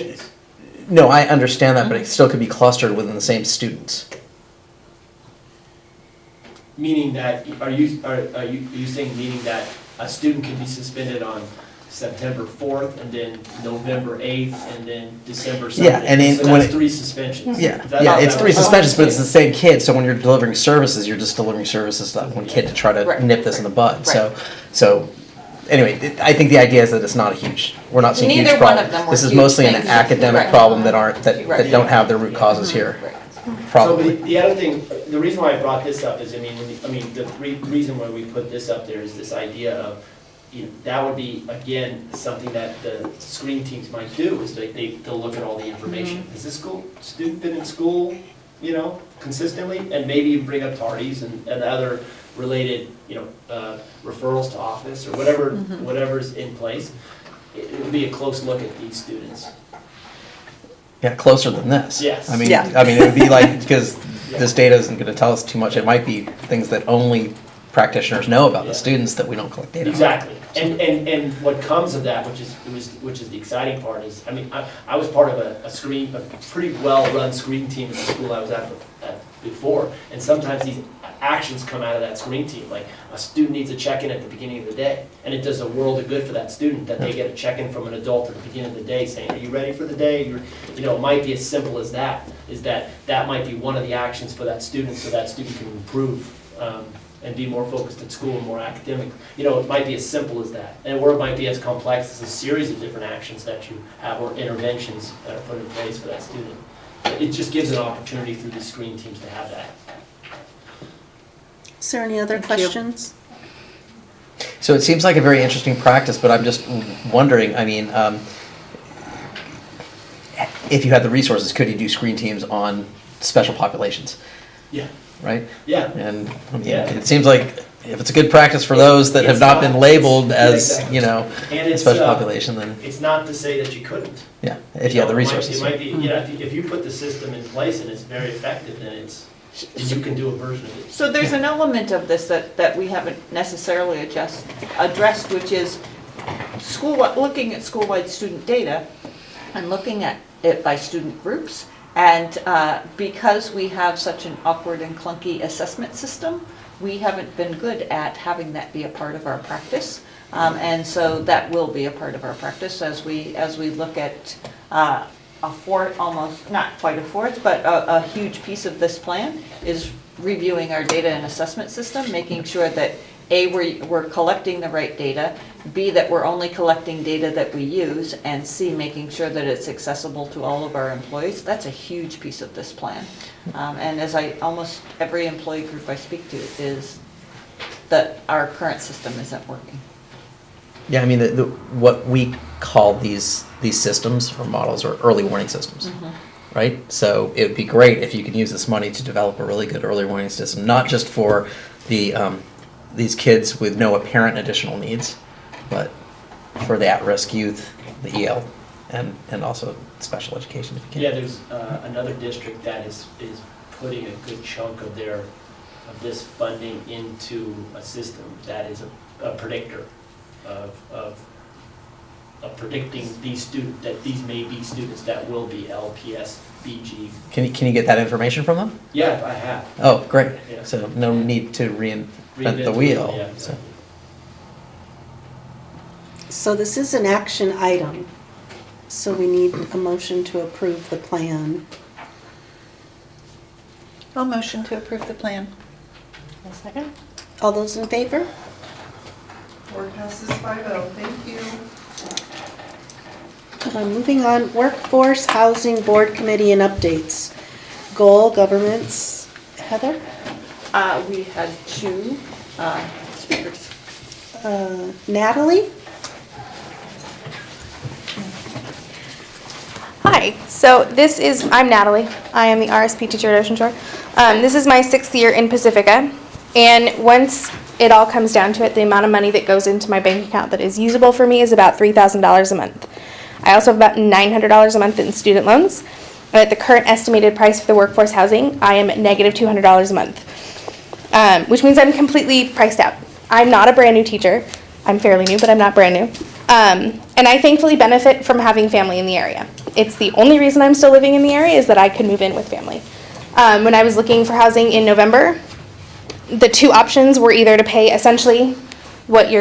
no, I understand that, but it still could be clustered within the same students. Meaning that, are you saying meaning that a student can be suspended on September 4th and then November 8th and then December 7th? Yeah, and then So when that's it- 3 suspensions. Yeah, That- yeah, that it's 3 was- suspensions, but it's the same kid, so when you're delivering services, you're just delivering services to that one kid to try to Right. nip this in the bud, so, anyway, I think the idea is that it's not a huge, we're not seeing a huge Neither problem. one of them were This is huge mostly an things. academic Right. problem that Right. don't have their root causes here, Right. probably. So the other thing, the reason why I brought this up is, the reason why we put this up there is this idea of, that would be, again, something that the screen teams might do, is they'll look at all the information. Has this student been in school, consistently? And maybe you bring up tardies and other related, referrals to office or whatever's in place. It would be a close look at these students. Yeah, closer than this. Yes. I mean, Yeah. it would be like, because this data isn't gonna tell us too much, it might be things that only practitioners know about the Yeah. students that we don't collect data on. Exactly, and what comes of that, which is the exciting part, is, I was part of a pretty well-run screen team at the school I was at before, and sometimes these actions come out of that screen team, like a student needs a check-in at the beginning of the day, and it does a world of good for that student, that they get a check-in from an adult at the beginning of the day saying, are you ready for the day? It might be as simple as that, that might be one of the actions for that student, so that student can improve, and be more focused at school and more academic. It might be as simple as that. Or it might be as complex as a series of different actions that you have, or interventions that are put in place for that student. It just gives an opportunity through the screen teams to have that. Is there any other questions? So it seems like a very interesting practice, but I'm just wondering, if you had the resources, could you do screen teams on special populations, Yeah, right? yeah. And, Yeah. it seems like if it's a good practice for those that have It's not not- been labeled as, exactly. a And it's, special population, then, It's not to say that you couldn't. yeah, if you have the It might- resources. It might be, if you put the system in place and it's very effective, then you can do a version of it. So there's an element of this that we haven't necessarily addressed, which is looking at school-wide student data and looking at it by student groups. And because we have such an awkward and clunky assessment system, we haven't been good at having that be a part of our practice. And so that will be a part of our practice as we look at a fourth, almost, not quite a fourth, but a huge piece of this plan is reviewing our data and assessment system, making sure that A, we're collecting the right data, B, that we're only collecting data that we use, and C, making sure that it's accessible to all of our employees. That's a huge piece of this plan. And as almost every employee group I speak to is that our current system isn't working. Yeah, what we call these systems or models are early warning systems, right? So it would be great if you could use this money to develop a really good early warning system, not just for these kids with no apparent additional needs, but for the at-risk youth, the and also special education if you can. Yeah, there's another district that is putting a good chunk of this funding into a system that is a predictor of predicting that these may be students that will be LPSBG. Can you get that information from them? Yeah, I have. Oh, great. Yeah. So no need to reinvent the wheel. Yeah, So. exactly. So this is an action item, so we need a motion to approve the plan. I'll motion to approve the plan. A second? All those in favor? Board passes 5-0, thank you. Moving on, Workforce Housing Board Committee and updates. Goal governments. Heather? We had two speakers. Natalie? Hi, so I'm Natalie. I am the RSP teacher at Ocean Shore. This is my 6th year in Pacifica, and once it all comes down to it, the amount of money that goes into my bank account that is usable for me is about $3,000 a month. I also have about $900 a month in student loans, and at the current estimated price for the workforce housing, I am at negative $200 a month, which means I'm completely priced out. I'm not a brand new teacher. I'm fairly new, but I'm not brand new. And I thankfully benefit from having family in the area. It's the only reason I'm still living in the area is that I could move in with family. When I was looking for housing in November, the two options were either to pay essentially what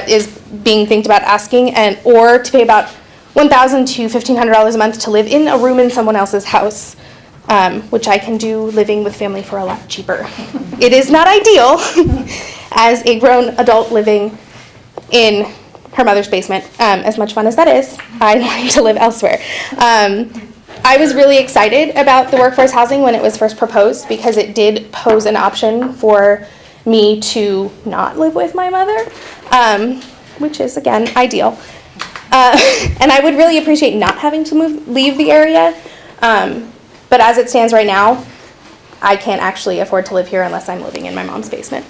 is being thinked about asking, or to pay about $1,000 to $1,500 a month to live in a room in someone else's house, which I can do living with family for a lot cheaper. It is not ideal as a grown adult living in her mother's basement. As much fun as that is, I wanted to live elsewhere. I was really excited about the workforce housing when it was first proposed because it did pose an option for me to not live with my mother, which is, again, ideal. And I would really appreciate not having to leave the area. But as it stands right now, I can't actually afford to live here unless I'm living in my mom's basement.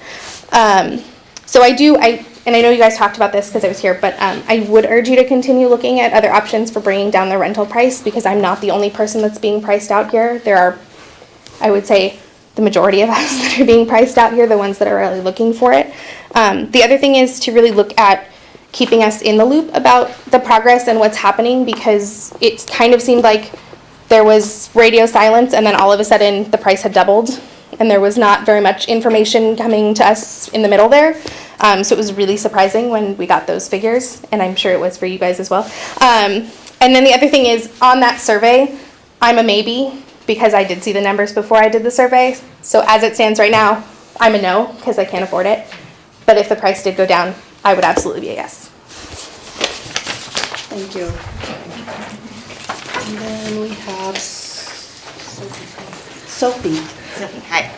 So and I know you guys talked about this because I was here, but I would urge you to continue looking at other options for bringing down the rental price because I'm not the only person that's being priced out here. There are, I would say, the majority of us that are being priced out here, the ones that are really looking for it. The other thing is to really look at keeping us in the loop about the progress and what's happening because it kind of seemed like there was radio silence and then all of a sudden the price had doubled and there was not very much information coming to us in the middle there. So it was really surprising when we got those figures, and I'm sure it was for you guys as well. And then the other thing is, on that survey, I'm a maybe, because I did see the numbers before I did the survey. So as it stands right now, I'm a no, because I can't afford it. But if the price did go down, I would absolutely be a yes. Thank you. And then we have Sophie. Hi.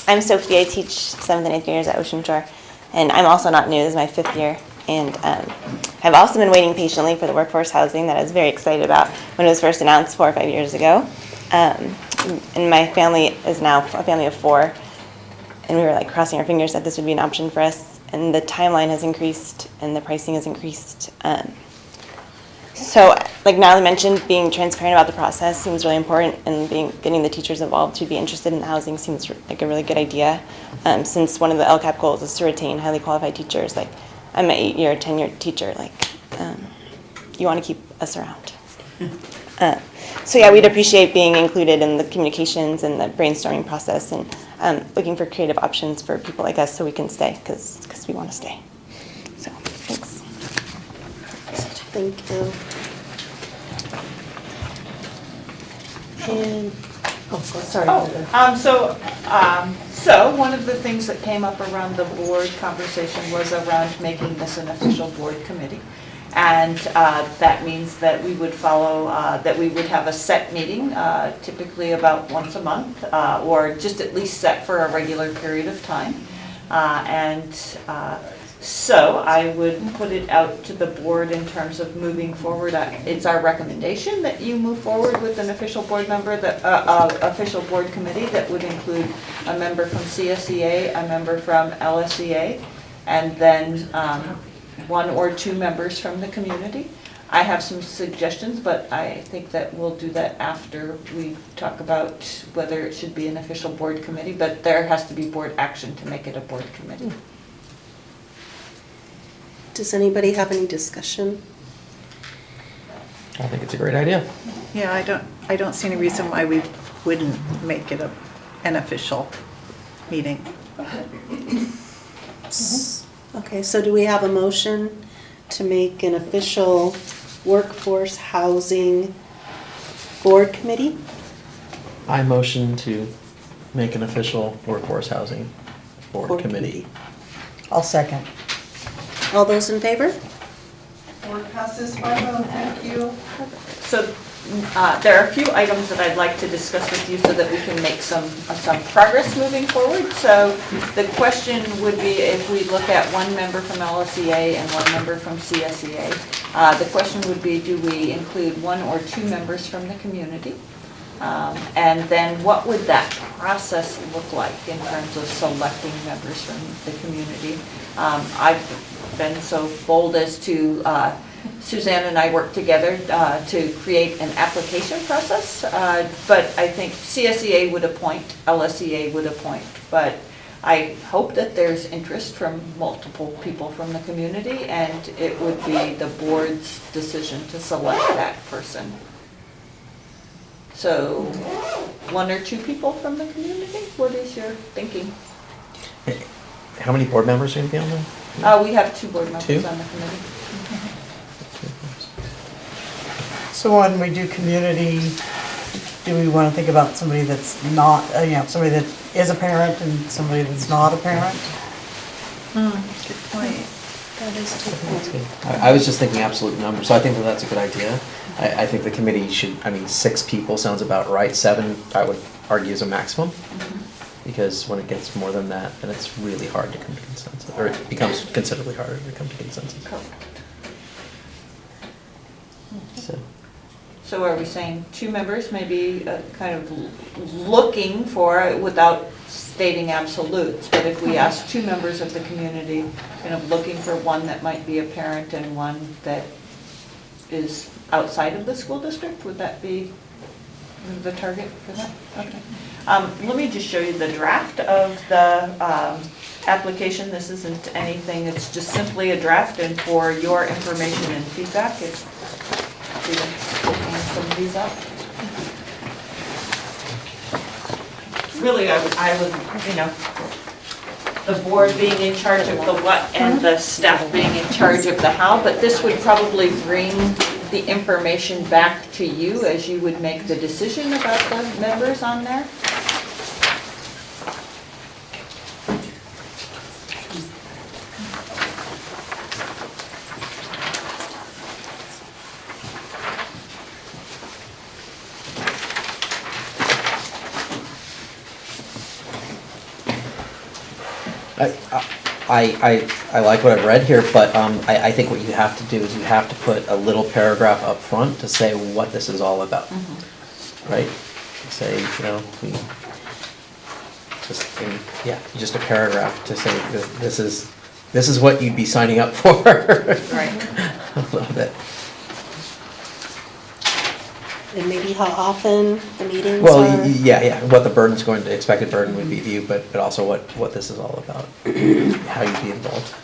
I'm Sophie. I teach 7th and 8th graders at Ocean Shore, and I'm also not new. This is my 5th year, and I've also been waiting patiently for the workforce housing that I was very excited about when it was first announced 4 or 5 years ago. And my family is now a family of 4, and we were like crossing our fingers that this would be an option for us. And the timeline has increased, and the pricing has increased. So, like Natalie mentioned, being transparent about the process seems really important, and getting the teachers involved to be interested in the housing seems like a really good idea. Since one of the LCAP goals is to retain highly qualified teachers, like I'm an 8-year, 10-year teacher, like you want to keep us around. So yeah, we'd appreciate being included in the communications and the brainstorming process, and looking for creative options for people like us so we can stay, because we want to stay. So, thanks. Thank you. And, sorry. So one of the things that came up around the board conversation was around making this an official board committee. And that means that we would follow, that we would have a set meeting, typically about once a month, or just at least set for a regular period of time. So I would put it out to the board in terms of moving forward. It's our recommendation that you move forward with an official board member, official board committee that would include a member from CSEA, a member from LSEA, and then 1 or 2 members from the community. I have some suggestions, but I think that we'll do that after we talk about whether it should be an official board committee, but there has to be board action to make it a board committee. Does anybody have any discussion? I think it's a great idea. Yeah, I don't see any reason why we wouldn't make it an official meeting. Okay, so do we have a motion to make an official workforce housing board committee? I motion to make an official workforce housing board committee. I'll second. All those in favor? Board passes 5-0, thank you. So there are a few items that I'd like to discuss with you so that we can make some progress moving forward. So the question would be, if we look at one member from LSEA and one member from CSEA, the question would be, do we include one or two members from the community? And then what would that process look like in terms of selecting members from the community? I've been so bold as to, Suzanne and I worked together to create an application process, but I think CSEA would appoint, LSEA would appoint, but I hope that there's interest from multiple people from the community, and it would be the board's decision to select that person. So, one or two people from the community? What is your thinking? How many board members are going to be on there? We have two board members Two? on the committee. So when we do community, do we want to think about somebody that's not, somebody that is a parent and somebody that's not a parent? Good point. That is too cool. I was just thinking absolute numbers, so I think that that's a good idea. I think the committee should, 6 people sounds about right. 7, I would argue, is a maximum. Because when it gets more than that, then it's really hard to come to consensus, or it becomes considerably harder to come to consensus. So are we saying 2 members, maybe kind of looking for, without stating absolutes, but if we ask 2 members of the community, kind of looking for one that might be a parent and one that is outside of the school district, would that be the target for that? Okay. Let me just show you the draft of the application. This isn't anything, it's just simply a draft, and for your information and feedback, it's some of these up. Really, I would, the board being in charge of the what and the staff being in charge of the how, but this would probably bring the information back to you as you would make the decision about the members on there. I like what I've read here, but I think what you have to do is you have to put a little paragraph up front to say what this is all about, right? Say, we just a paragraph to say that this is what you'd be signing up for. Right. A little bit. And maybe how often the meetings are? Well, yeah, what the expected burden would be to you, but also what this is all about, how you'd be involved.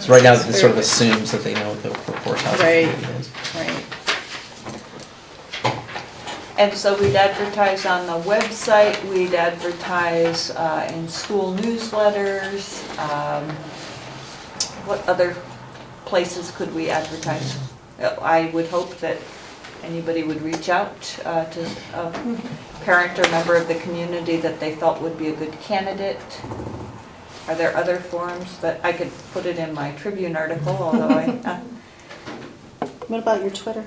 So right now, it sort of assumes that they know what the workforce housing community is. Right. And so we'd advertise on the website, we'd advertise in school newsletters. What other places could we advertise? I would hope that anybody would reach out to a parent or member of the community that they felt would be a good candidate. Are there other forums that I could put it in my Tribune article, although What about your Twitter?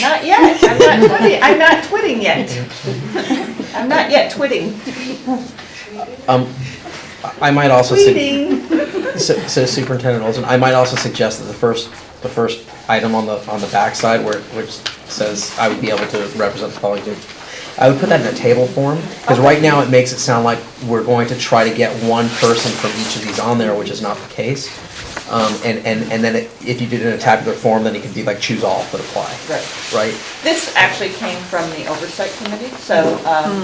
Not yet. I'm not twitting yet. I'm not yet twitting. I might also Tweeting. so Superintendent Olson, I might also suggest that the first item on the back side which says I would be able to represent the following group, I would put that in a table form, because right now it makes it sound like we're going to try to get one person from each of these on there, which is not the case. And then if you did it in a tabular form, then it could be like choose all but apply, Right. right? This actually came from the oversight committee, so,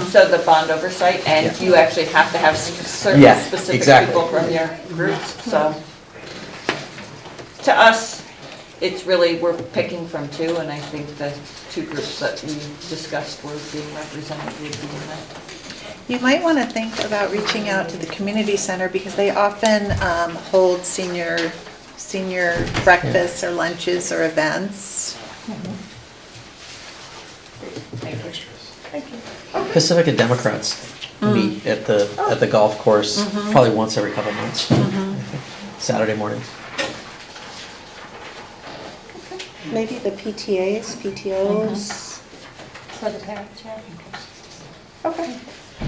so the bond oversight, and you actually have to have certain Yeah, specific exactly. people from your groups, so. To us, it's really, we're picking from two, and I think the two groups that we discussed were being represented would be in that. You might want to think about reaching out to the community center because they often hold senior breakfasts or lunches or events. Thank you. Pacifica Democrats meet at the golf course probably once every couple months. I think. Saturday mornings. Maybe the PTAs, PTOs. For the parents, yeah. Okay.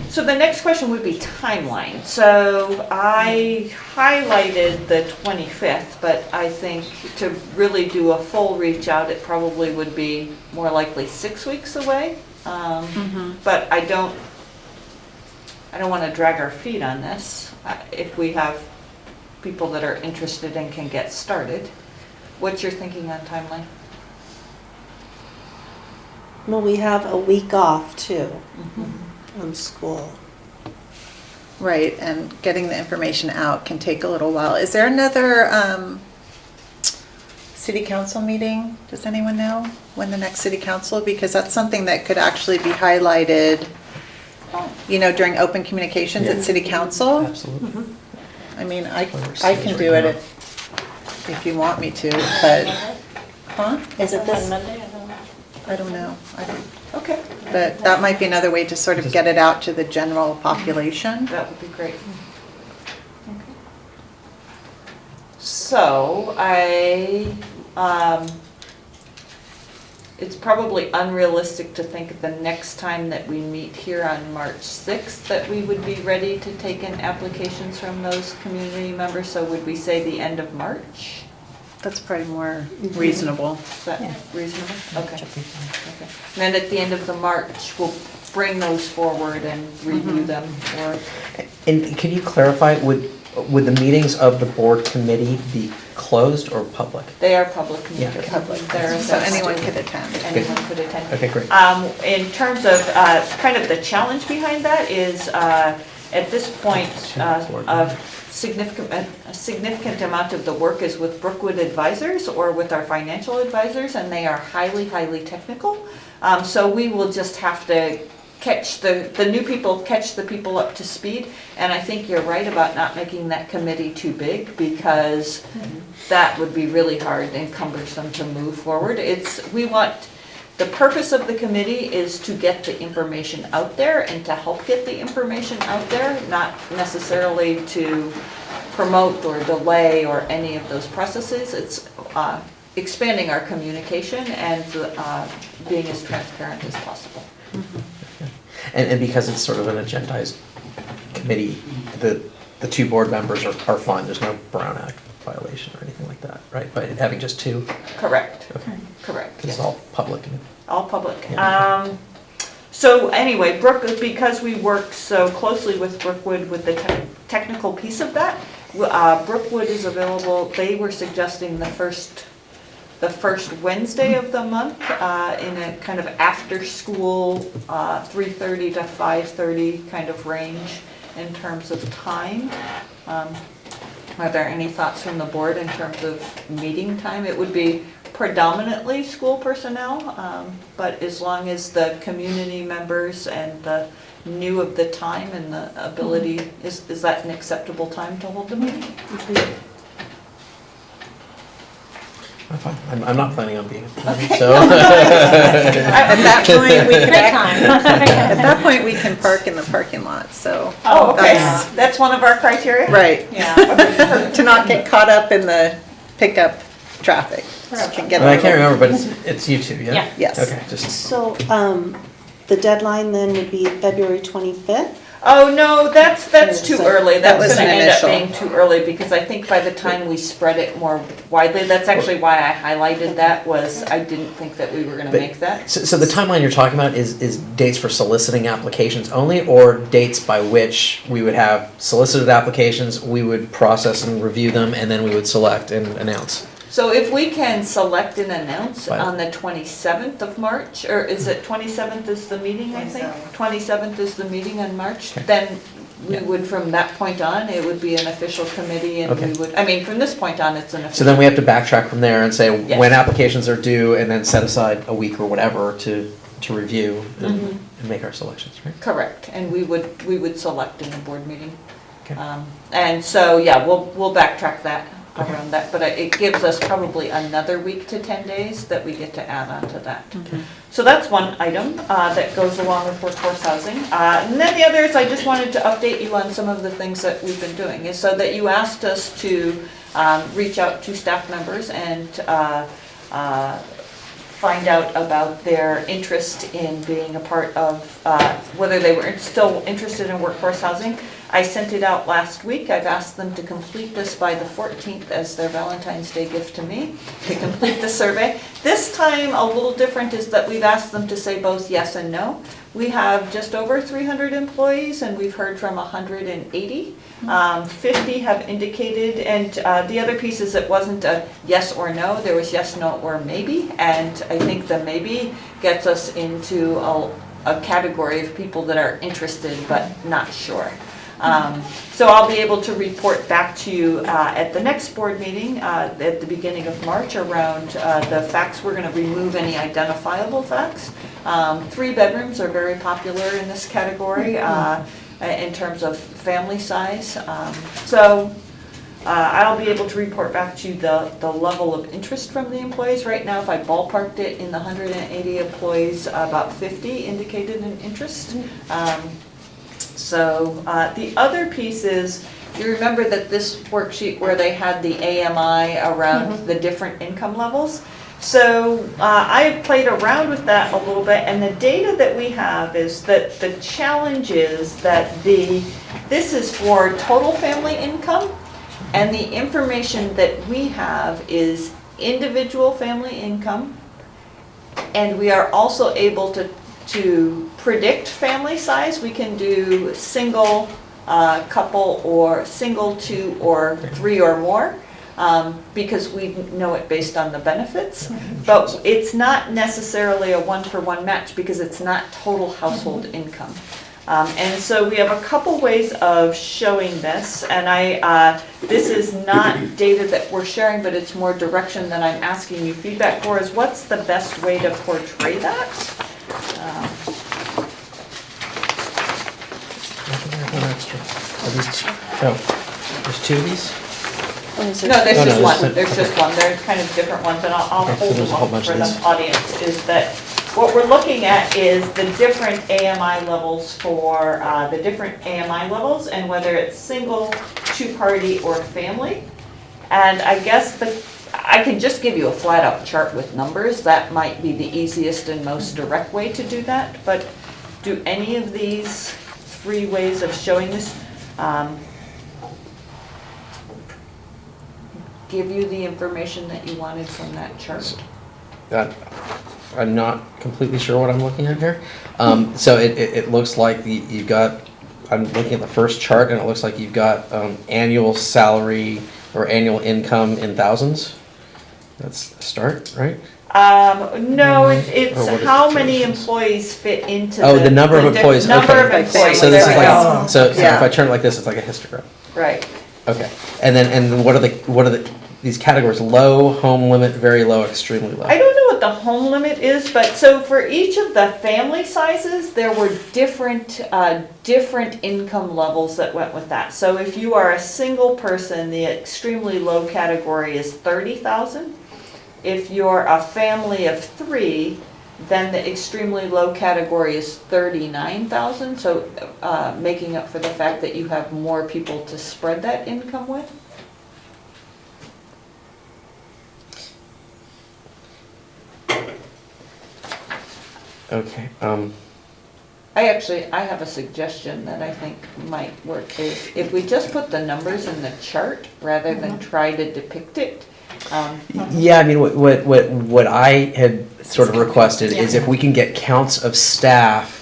So the next question would be timeline. So I highlighted the 25th, but I think to really do a full reach out, it probably would be more likely 6 weeks away. But I don't want to drag our feet on this. If we have people that are interested and can get started, what's your thinking on timeline? Well, we have a week off too from school. Right, and getting the information out can take a little while. Is there another city council meeting? Does anyone know when the next city council? Because that's something that could actually be highlighted, during open communications at city council. Absolutely. I mean, I can do it if you want me to, but, Is it this? Monday? I don't know. Okay. But that might be another way to sort of get it out to the general population. That would be great. So it's probably unrealistic to think the next time that we meet here on March 6th that we would be ready to take in applications from those community members. So would we say the end of March? That's probably more reasonable. Is that reasonable? Okay. Okay. And then at the end of the March, we'll bring those forward and review them. And can you clarify, would the meetings of the board committee be closed or public? They are public meetings. Yeah. Public. So anyone could attend. Anyone could attend. Okay, great. In terms of kind of the challenge behind that is at this point, a significant amount of the work is with Brookwood advisors or with our financial advisors, and they are highly, highly technical. So we will just have to catch the new people, catch the people up to speed. And I think you're right about not making that committee too big because that would be really hard and cumbersome to move forward. The purpose of the committee is to get the information out there and to help get the information out there, not necessarily to promote or delay or any of those processes. It's expanding our communication and being as transparent as possible. And because it's sort of an agendized committee, the two board members are fine. There's no Brown Act violation or anything like that, right? By having just two? Correct. Okay. Correct. Because it's all public. All public. Yeah. So anyway, because we work so closely with Brookwood with the technical piece of that, Brookwood is available. They were suggesting the first Wednesday of the month in a kind of after school 3:30 to 5:30 kind of range in terms of time. Are there any thoughts from the board in terms of meeting time? It would be predominantly school personnel, but as long as the community members and the knew of the time and the ability, is that an acceptable time to hold the meeting? I'm fine. I'm not planning on being at the meeting, so. At that point, we can, Great time. at that point, we can park in the parking lot, so. Oh, okay, that's one of our criteria? Right. Yeah, okay. To not get caught up in the pickup traffic. Can get a I can't little- remember, but it's you two, yeah? Yes. Okay, just. So the deadline then would be February 25th? Oh, no, that's too early. That That's was gonna an end up initial. being too early, because I think by the time we spread it more widely, that's actually why I highlighted that, was I didn't think that we were gonna make that. So the timeline you're talking about is dates for soliciting applications only, or dates by which we would have solicited applications, we would process and review them, and then we would select and announce? So if we can select and announce Right. on the 27th of March, or is it 27th is the meeting, I think? 27th is the meeting in March, Okay. then we Yeah. would, from that point on, it would be an official committee, and we Okay. would, I mean, from this point on, it's an official. So then we have to backtrack from there and say Yes. when applications are due, and then set aside a week or whatever to review and make our selections, right? Correct, and we would select in the board meeting. Okay. And so, yeah, we'll backtrack that around that, but it gives us probably another week to 10 days that we get to add on to that. So that's one item that goes along with workforce housing. And then the other is, I just wanted to update you on some of the things that we've been doing, is so that you asked us to reach out to staff members and find out about their interest in being a part of, whether they were still interested in workforce housing. I sent it out last week. I've asked them to complete this by the 14th as their Valentine's Day gift to me, to complete the survey. This time, a little different is that we've asked them to say both yes and no. We have just over 300 employees, and we've heard from 180. 50 have indicated, and the other piece is it wasn't a yes or no, there was yes, no, or maybe, and I think the maybe gets us into a category of people that are interested but not sure. So I'll be able to report back to you at the next board meeting at the beginning of March around the facts. We're going to remove any identifiable facts. 3 bedrooms are very popular in this category in terms of family size. So I'll be able to report back to you the level of interest from the employees. Right now, if I ballparked it in the 180 employees, about 50 indicated an interest. So the other piece is, you remember that this worksheet where they had the AMI around the different income levels? So I have played around with that a little bit, and the data that we have is that the challenge is that this is for total family income, and the information that we have is individual family income, and we are also able to predict family size. We can do single, couple, or single, 2, or 3 or more, because we know it based on the benefits. But it's not necessarily a one-for-one match, because it's not total household income. And so we have a couple ways of showing this, and this is not data that we're sharing, but it's more direction that I'm asking you feedback for, is what's the best way to portray that? One extra. Are these there's 2 of these? No, there's Oh, no, just one, there's- there's just one, they're kind of different ones, and I'll Okay, so hold there's them a whole up bunch for of the these. audience, is that what we're looking at is the different AMI levels for, the different AMI levels, and whether it's single, 2-party, or family. And I guess I can just give you a flat-out chart with numbers, that might be the easiest and most direct way to do that, but do any of these 3 ways of showing this give you the information that you wanted from that chart? I'm not completely sure what I'm looking at here. So it looks like you've got, I'm looking at the first chart, and it looks like you've got annual salary or annual income in thousands. That's a start, right? No, it's Or what is how it? many employees fit into Oh, the number of employees, okay. Number of employees, So this is there we go. like, so if Yeah. I turn it like this, it's like a histogram. Right. Okay. And then what are these categories? Low, home limit, very low, extremely low. I don't know what the home limit is, but so for each of the family sizes, there were different income levels that went with that. So if you are a single person, the extremely low category is 30,000. If you're a family of 3, then the extremely low category is 39,000. So making up for the fact that you have more people to spread that income with. Okay. I have a suggestion that I think might work, is if we just put the numbers in the chart rather than try to depict it. Yeah, I mean, what I had sort of requested is if we can get counts of staff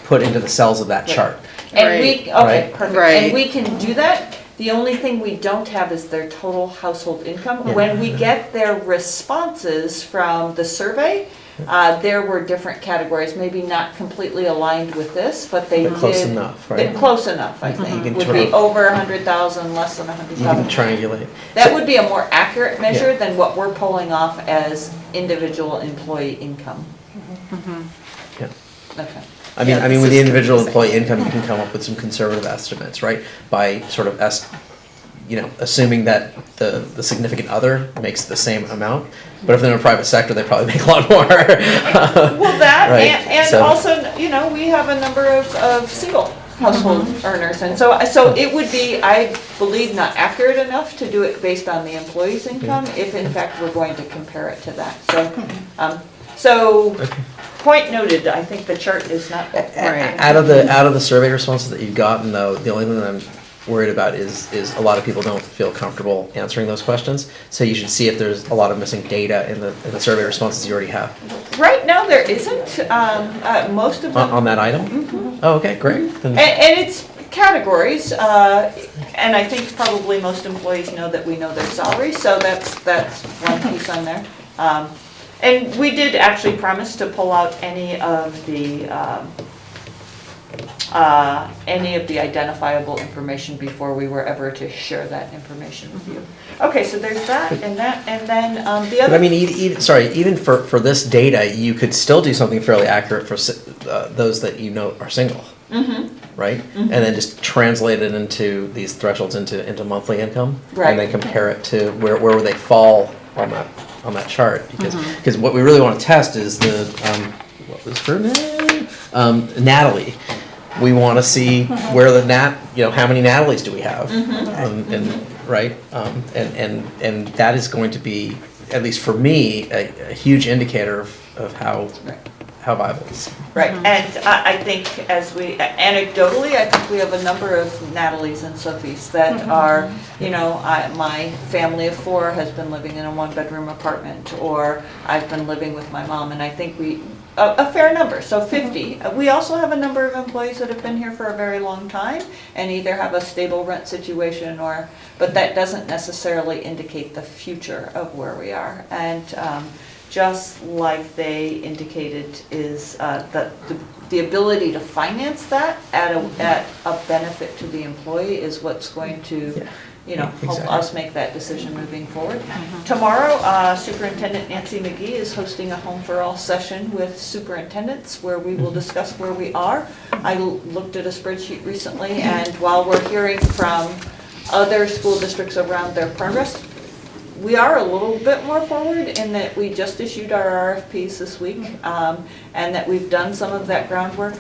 put into the cells of that chart. And we, okay, Right. perfect. Right. And we can do that. The only thing we don't have is their total household income. Yeah. When we get their responses from the survey, there were different categories, maybe not completely aligned with this, but they did. But close enough, right? They're close enough, I You think. can Would sort be of- over 100,000, less than You can 100,000. triangulate. That So- would be a more accurate measure Yeah. than what we're pulling off as individual employee income. Yeah. Okay. I mean, with the individual employee income, you can come up with some conservative estimates, right? By sort of assuming that the significant other makes the same amount. But if they're in a private sector, they probably make a lot more. Well, that, Right, and so- also, we have a number of single household earners, and so it would be, I believe, not accurate enough to do it based on the employee's income, if in fact we're going to compare it to that, so point noted, I think the chart is not. Out of the survey responses that you've gotten, though, the only thing that I'm worried about is a lot of people don't feel comfortable answering those questions. So you should see if there's a lot of missing data in the survey responses you already have. Right now, there isn't, most of them. On that item? Oh, okay, great. Then- And it's categories, and I think probably most employees know that we know their salaries, so that's one piece on there. And we did actually promise to pull out any of the identifiable information before we were ever to share that information with you. Okay, so there's that, and then the other. But I mean, even for this data, you could still do something fairly accurate for those that you know are single, right? And then just translate it into these thresholds into monthly income, Right. and then compare it to where would they fall on that chart, because what we really want to test is the what was her name? Natalie. We want to see where how many Natalies do we have, and right, and that is going to be, at least for me, a huge indicator of how viable it is. Right, and I think anecdotally, I think we have a number of Natalies and Sophies that are, my family of 4 has been living in a 1-bedroom apartment, or I've been living with my mom, and I think a fair number, so 50. We also have a number of employees that have been here for a very long time and either have a stable rent situation but that doesn't necessarily indicate the future of where we are. And just like they indicated is that the ability to finance that at a benefit to the employee is what's going to help us make that decision moving forward. Tomorrow, Superintendent Nancy McGee is hosting a Home for All session with superintendents where we will discuss where we are. I looked at a spreadsheet recently, and while we're hearing from other school districts around their progress, we are a little bit more forward in that we just issued our RFPs this week, and that we've done some of that groundwork.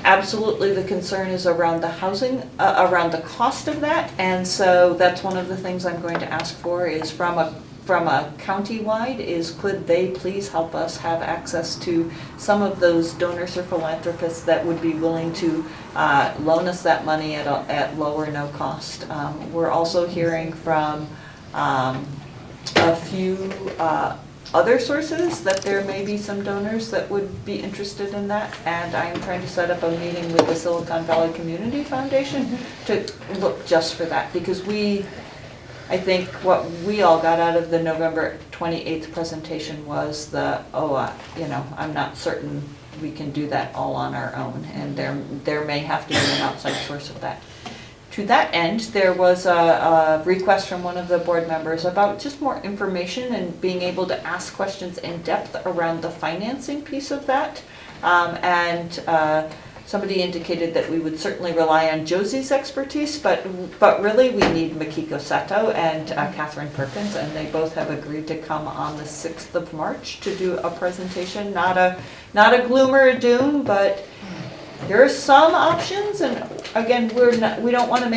Absolutely, the concern is around the housing, around the cost of that, and so that's one of the things I'm going to ask for is from a county-wide is could they please help us have access to some of those donors or philanthropists that would be willing to loan us that money at low or no cost. We're also hearing from a few other sources that there may be some donors that would be interested in that, and I'm trying to set up a meeting with the Silicon Valley Community Foundation to look just for that, because I think what we all got out of the November 28th presentation was I'm not certain we can do that all on our own, and there may have to be an outside source of that. To that end, there was a request from one of the board members about just more information and being able to ask questions in depth around the financing piece of that. Somebody indicated that we would certainly rely on Josie's expertise, but really we need Makiko Sato and Catherine Perkins, and they both have agreed to come on the 6th of March to do a presentation. Not a gloom or a doom, but there are some options, and again, we don't want to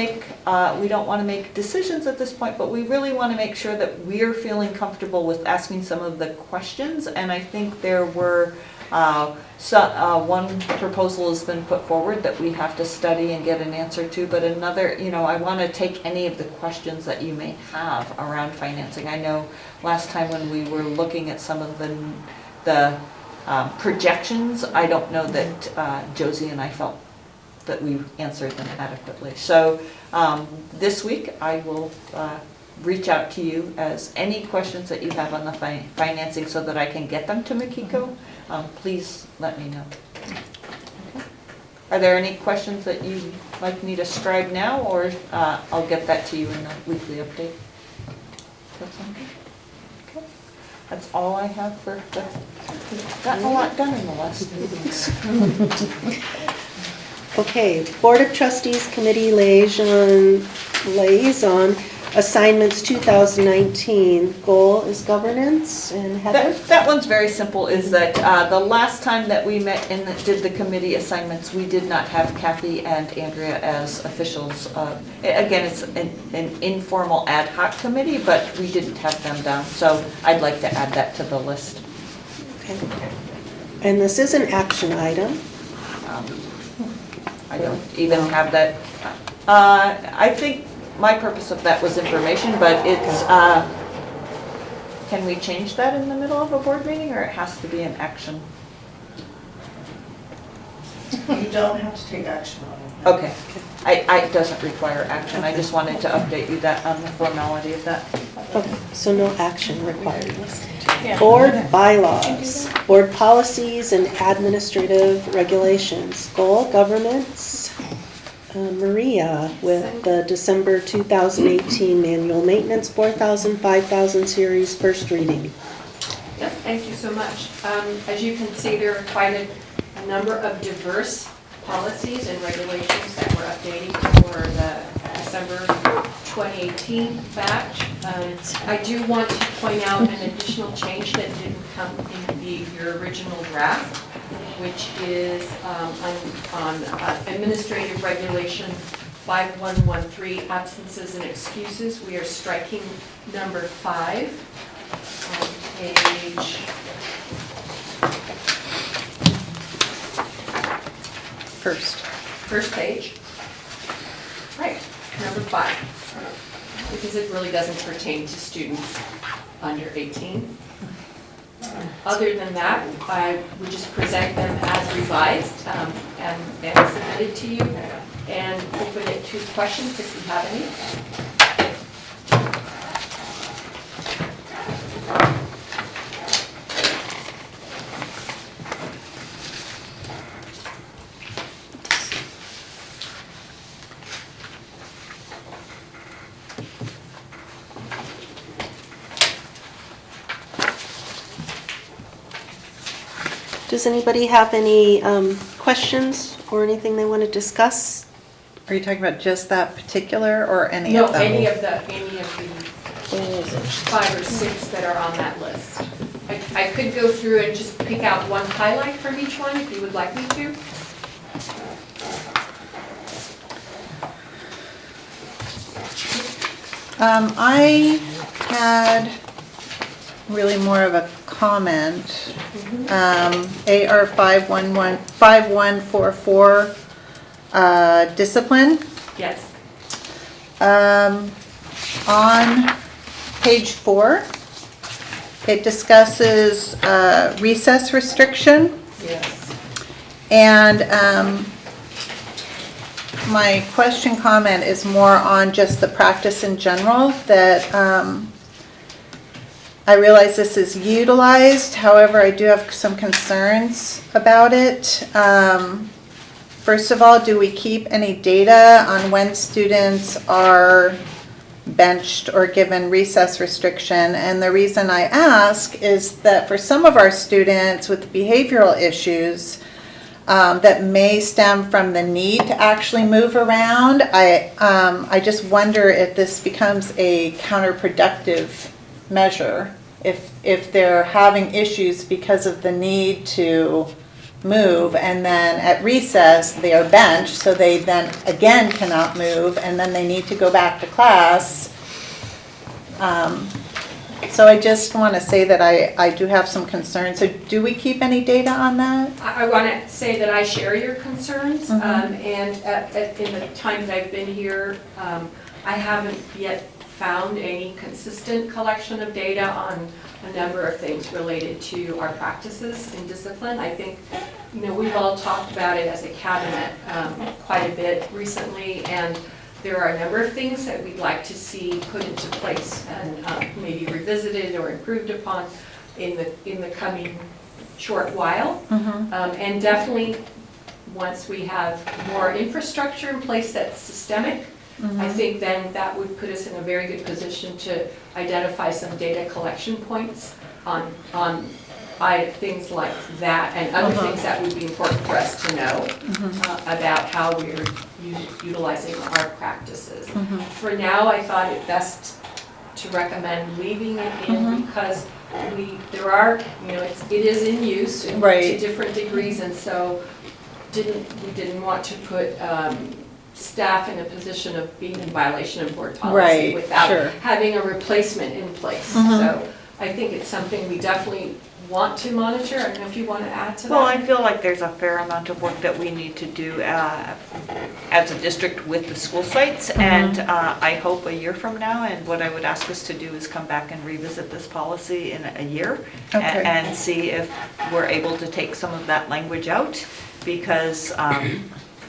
make decisions at this point, but we really want to make sure that we're feeling comfortable with asking some of the questions. And I think there were One proposal has been put forward that we have to study and get an answer to, but another, I want to take any of the questions that you may have around financing. I know last time when we were looking at some of the projections, I don't know that Josie and I felt that we answered them adequately. So this week I will reach out to you as any questions that you have on the financing so that I can get them to Makiko. Please let me know. Okay. Are there any questions that you'd like me to scribe now, or I'll get that to you in the weekly update? That sound good? Okay. That's all I have for we've gotten a lot done in the last 2 weeks. Okay, Board of Trustees Committee Liaison Assignments 2019. Goal is governance, and Heather? That one's very simple, is that the last time that we met and did the committee assignments, we did not have Kathy and Andrea as officials. Again, it's an informal ad hoc committee, but we didn't have them down, so I'd like to add that to the list. Okay. And this is an action item. I don't even have that. I think my purpose of that was information, but it's, can we change that in the middle of a board meeting, or it has to be an action? You don't have to take action on it. Okay. It doesn't require action. I just wanted to update you that on the formality of that. Okay, so no action required. Board bylaws, board policies and administrative regulations. Goal, governance. Maria with the December 2018 manual maintenance 4,000, 5,000 series, first reading. Yes, thank you so much. As you can see, there are quite a number of diverse policies and regulations that we're updating for the December 2018 batch. I do want to point out an additional change that didn't come in your original draft, which is on Administrative Regulation 5113, absences and excuses. We are striking number 5 on page first page. Right, number 5, because it really doesn't pertain to students under 18. Other than that, I would just present them as revised and submitted to you, and open it to questions if you have any. Does anybody have any questions or anything they want to discuss? Are you talking about just that particular or any No, of them? any of the 5 or 6 that are on that list. I could go through and just pick out one highlight from each one if you would like me to. I had really more of a comment. AR 5144, discipline. Yes. On page 4, it discusses recess restriction. Yes. And my question comment is more on just the practice in general, that I realize this is utilized, however, I do have some concerns about it. First of all, do we keep any data on when students are benched or given recess restriction? And the reason I ask is that for some of our students with behavioral issues that may stem from the need to actually move around, I just wonder if this becomes a counterproductive measure. If they're having issues because of the need to move, and then at recess they are benched, so they then again cannot move, and then they need to go back to class. So I just want to say that I do have some concerns. So do we keep any data on that? I want to say that I share your concerns, and in the time that I've been here, I haven't yet found any consistent collection of data on a number of things related to our practices in discipline. I think, we've all talked about it as a cabinet quite a bit recently, and there are a number of things that we'd like to see put into place and maybe revisited or improved upon in the coming short while. And definitely, once we have more infrastructure in place that's systemic, I think then that would put us in a very good position to identify some data collection points on things like that and other things that would be important for us to know about how we're utilizing our practices. For now, I thought it best to recommend leaving it in because there are, it is in use to different degrees, and so we didn't want to put staff in a position of being in violation of board policy without having a replacement in place. So I think it's something we definitely want to monitor. I don't know if you want to add to that. Well, I feel like there's a fair amount of work that we need to do as a district with the school sites, and I hope a year from now, and what I would ask us to do is come back and revisit this policy in a year and see if we're able to take some of that language out, because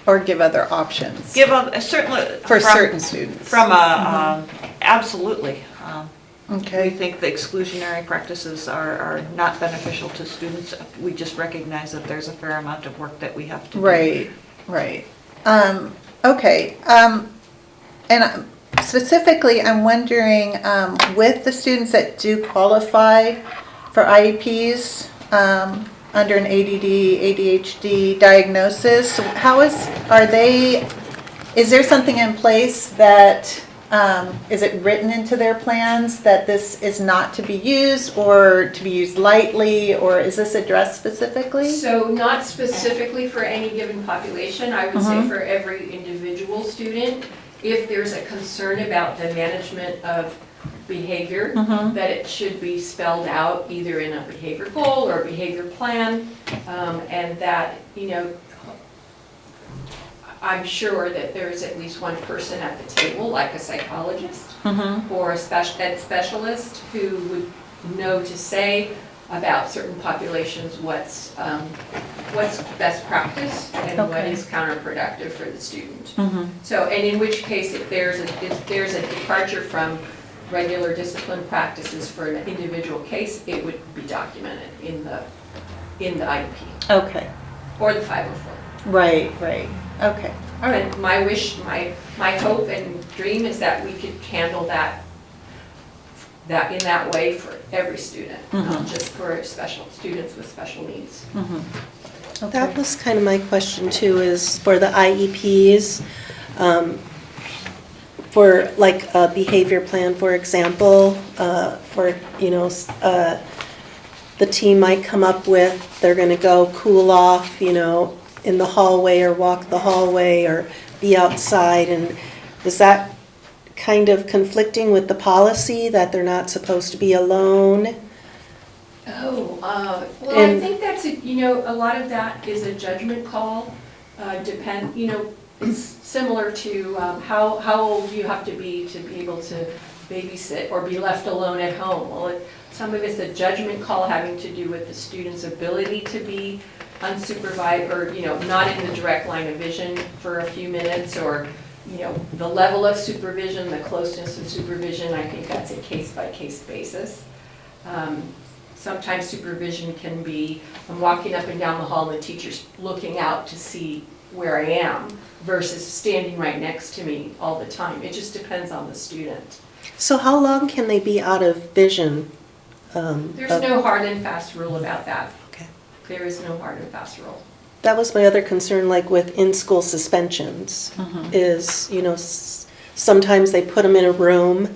or give other options. Certainly for certain students. Absolutely. Okay. We think the exclusionary practices are not beneficial to students. We just recognize that there's a fair amount of work that we have to do. Right. Okay. And specifically, I'm wondering, with the students that do qualify for IEPs under an ADD, ADHD diagnosis, is there something in place that is it written into their plans that this is not to be used or to be used lightly, or is this addressed specifically? So not specifically for any given population, I would say for every individual student. If there's a concern about the management of behavior, that it should be spelled out either in a behavior goal or a behavior plan, and that, I'm sure that there's at least one person at the table, like a psychologist or a special ed specialist, who would know to say about certain populations what's best practice and what is counterproductive for the student. So, and in which case, if there's a departure from regular discipline practices for an individual case, it would be documented in the IEP. Okay. Or the 504. Right. Okay. All right. And my wish, my hope and dream is that we could handle that in that way for every student, not just for special students with special needs. That was kind of my question too, is for the IEPs, for like a behavior plan, for example, the team might come up with, they're gonna go cool off, in the hallway or walk the hallway or be outside, and is that kind of conflicting with the policy that they're not supposed to be alone? Well, I think that's, a lot of that is a judgment call, it's similar to how old you have to be able to babysit or be left alone at home. Well, some of it's a judgment call having to do with the student's ability to be unsupervised or, not in the direct line of vision for a few minutes, or, the level of supervision, the closeness of supervision. I think that's a case-by-case basis. Sometimes supervision can be, I'm walking up and down the hall and the teacher's looking out to see where I am versus standing right next to me all the time. It just depends on the student. So how long can they be out of vision? There's no hard and fast rule about that. Okay. There is no hard and fast rule. That was my other concern, like with in-school suspensions, is, sometimes they put them in a room,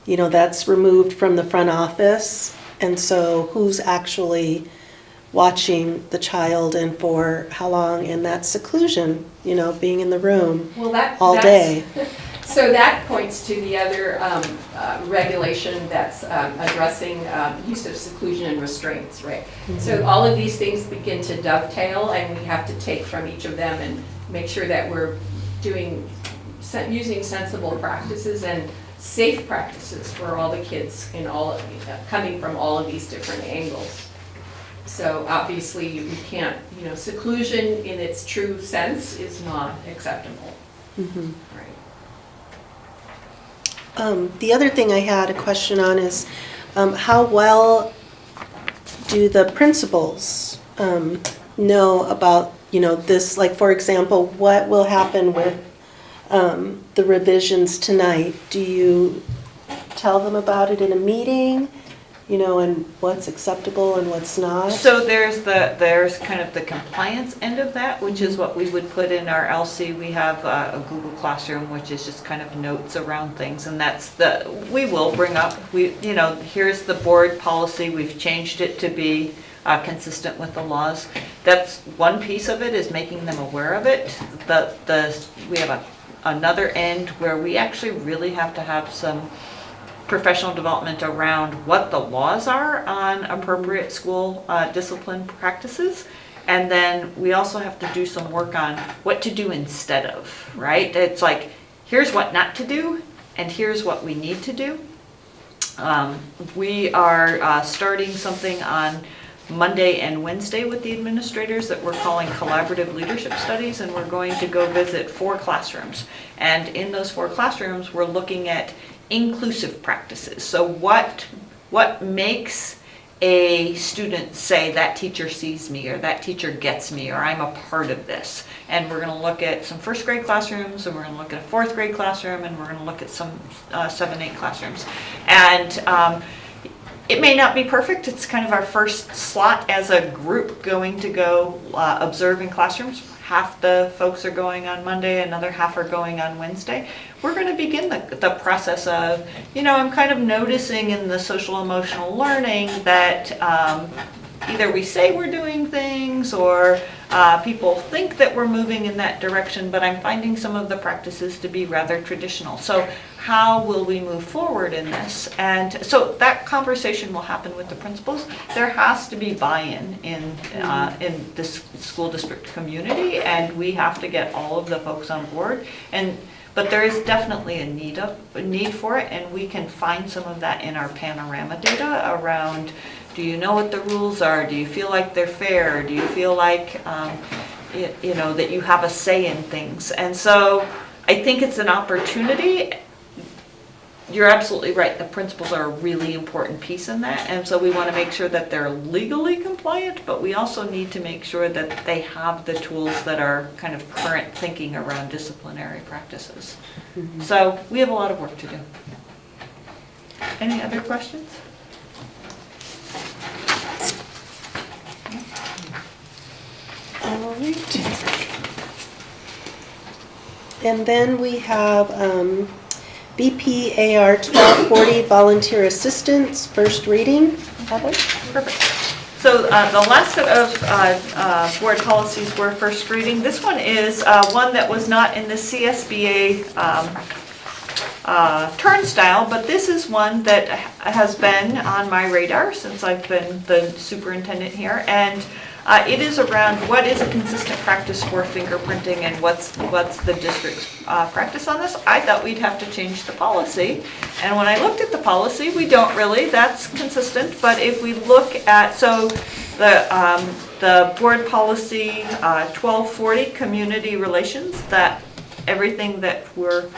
that's removed from the front office, and so who's actually watching the child and for how long, and that seclusion, being in the room all day. So that points to the other regulation that's addressing use of seclusion and restraints, right? So all of these things begin to dovetail, and we have to take from each of them and make sure that we're using sensible practices and safe practices for all the kids in coming from all of these different angles. So obviously we can't, seclusion in its true sense is not acceptable. Right. The other thing I had a question on is how well do the principals know about, this, like, for example, what will happen with the revisions tonight? Do you tell them about it in a meeting, and what's acceptable and what's not? So there's kind of the compliance end of that, which is what we would put in our LC. We have a Google Classroom, which is just kind of notes around things, and we will bring up, here's the board policy, we've changed it to be consistent with the laws. That's one piece of it, is making them aware of it. We have another end where we actually really have to have some professional development around what the laws are on appropriate school discipline practices. And then we also have to do some work on what to do instead of, right? It's like, here's what not to do, and here's what we need to do. We are starting something on Monday and Wednesday with the administrators that we're calling collaborative leadership studies, and we're going to go visit 4 classrooms. And in those 4 classrooms, we're looking at inclusive practices. So what makes a student say that teacher sees me, or that teacher gets me, or I'm a part of this? And we're going to look at some 1st grade classrooms, and we're going to look at a 4th grade classroom, and we're going to look at some 7-8 classrooms. And it may not be perfect. It's kind of our first slot as a group going to go observe in classrooms. Half the folks are going on Monday, another half are going on Wednesday. We're going to begin the process of, I'm kind of noticing in the social emotional learning that either we say we're doing things, or people think that we're moving in that direction, but I'm finding some of the practices to be rather traditional. So how will we move forward in this? And so that conversation will happen with the principals. There has to be buy-in in this school district community, and we have to get all of the folks on board. But there is definitely a need for it, and we can find some of that in our panorama data around, do you know what the rules are? Do you feel like they're fair? Do you feel like that you have a say in things? And so I think it's an opportunity. You're absolutely right. The principals are a really important piece in that. And so we want to make sure that they're legally compliant, but we also need to make sure that they have the tools that are kind of current thinking around disciplinary practices. So we have a lot of work to do. Any other questions? All right. And then we have BPAR 1240 volunteer assistance, first reading. Heather? Perfect. So the last set of board policies were first reading. This one is one that was not in the CSBA turnstile, but this is one that has been on my radar since I've been the superintendent here. And it is around what is a consistent practice for fingerprinting, and what's the district's practice on this. I thought we'd have to change the policy, and when I looked at the policy, we don't really. That's consistent, but if we look at, so the board policy 1240, community relations, that everything that we're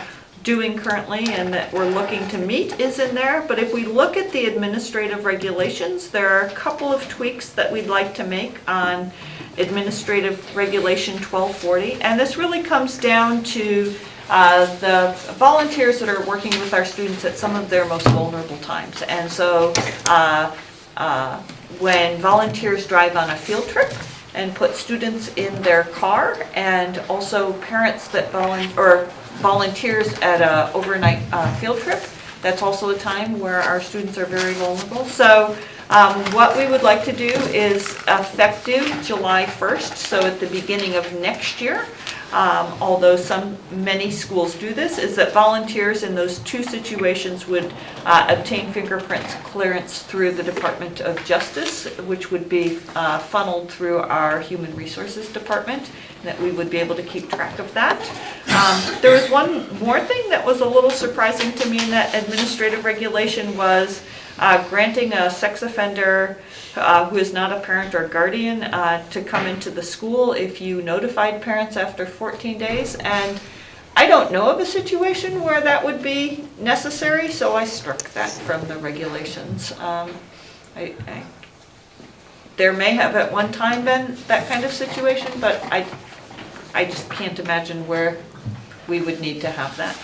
doing currently and that we're looking to meet is in there. But if we look at the administrative regulations, there are a couple of tweaks that we'd like to make on administrative regulation 1240. And this really comes down to the volunteers that are working with our students at some of their most vulnerable times. And so when volunteers drive on a field trip and put students in their car, and also parents that volunteers at an overnight field trip, that's also a time where our students are very vulnerable. So what we would like to do is, effective July 1st, so at the beginning of next year, although many schools do this, is that volunteers in those two situations would obtain fingerprints clearance through the Department of Justice, which would be funneled through our Human Resources Department, and that we would be able to keep track of that. There was one more thing that was a little surprising to me in that administrative regulation was granting a sex offender who is not a parent or guardian to come into the school if you notified parents after 14 days. And I don't know of a situation where that would be necessary, so I struck that from the regulations. There may have at one time been that kind of situation, but I just can't imagine where we would need to have that.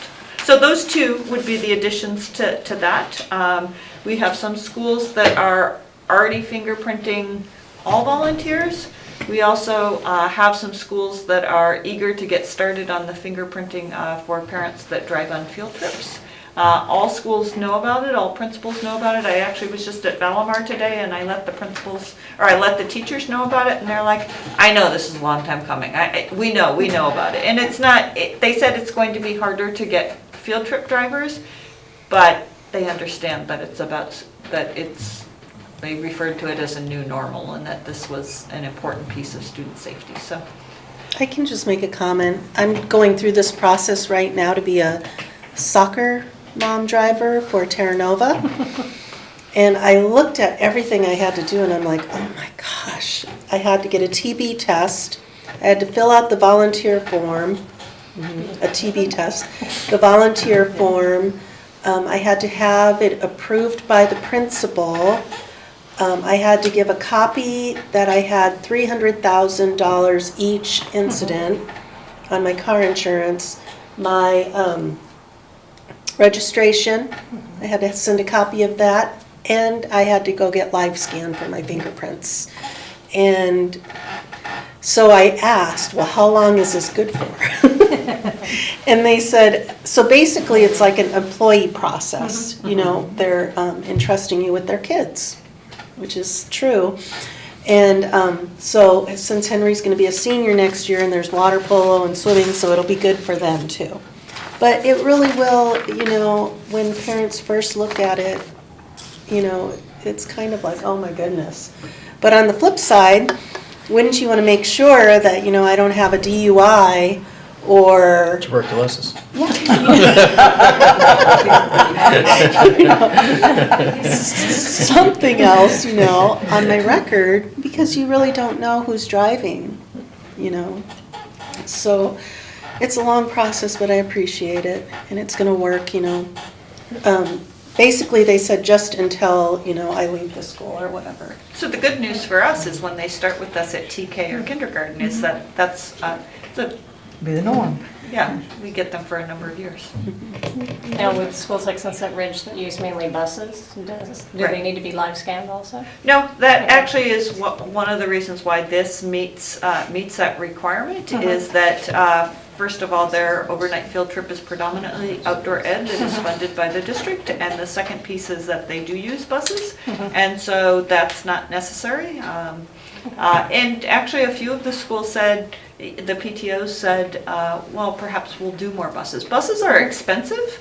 So those two would be the additions to that. We have some schools that are already fingerprinting all volunteers. We also have some schools that are eager to get started on the fingerprinting for parents that drive on field trips. All schools know about it, all principals know about it. I actually was just at Valamar today and I let the teachers know about it, and they're like, I know this is a long time coming. We know about it. And it's not, they said it's going to be harder to get field trip drivers, but they understand that they referred to it as a new normal and that this was an important piece of student safety. So I can just make a comment. I'm going through this process right now to be a soccer mom driver for Terra Nova. And I looked at everything I had to do and I'm like, oh my gosh. I had to get a TB test. I had to fill out the volunteer form, a TB test, the volunteer form. I had to have it approved by the principal. I had to give a copy that I had $300,000 each incident on my car insurance. My registration, I had to send a copy of that, and I had to go get live scan for my fingerprints. And so I asked, well, how long is this good for? And they said, so basically it's like an employee process. You know, they're entrusting you with their kids, which is true. And so since Henry's going to be a senior next year and there's water polo and swimming, so it'll be good for them too. But it really will, you know, when parents first look at it, you know, it's kind of like, oh my goodness. But on the flip side, wouldn't you want to make sure that, you know, I don't have a DUI or Tuberculosis. something else, you know, on my record, because you really don't know who's driving, you know. So it's a long process, but I appreciate it, and it's going to work, you know. Basically, they said just until, you know, I leave the school or whatever. So the good news for us is when they start with us at TK or kindergarten is that that's Be the norm. yeah, we get them for a number of years. Now, with schools like Sunset Ridge that use mainly buses, do they need to be live scanned also? No, that actually is one of the reasons why this meets that requirement is that first of all, their overnight field trip is predominantly outdoor ed that is funded by the district, and the second piece is that they do use buses, and so that's not necessary. And actually, a few of the schools said, the PTOs said, well, perhaps we'll do more buses. Buses are expensive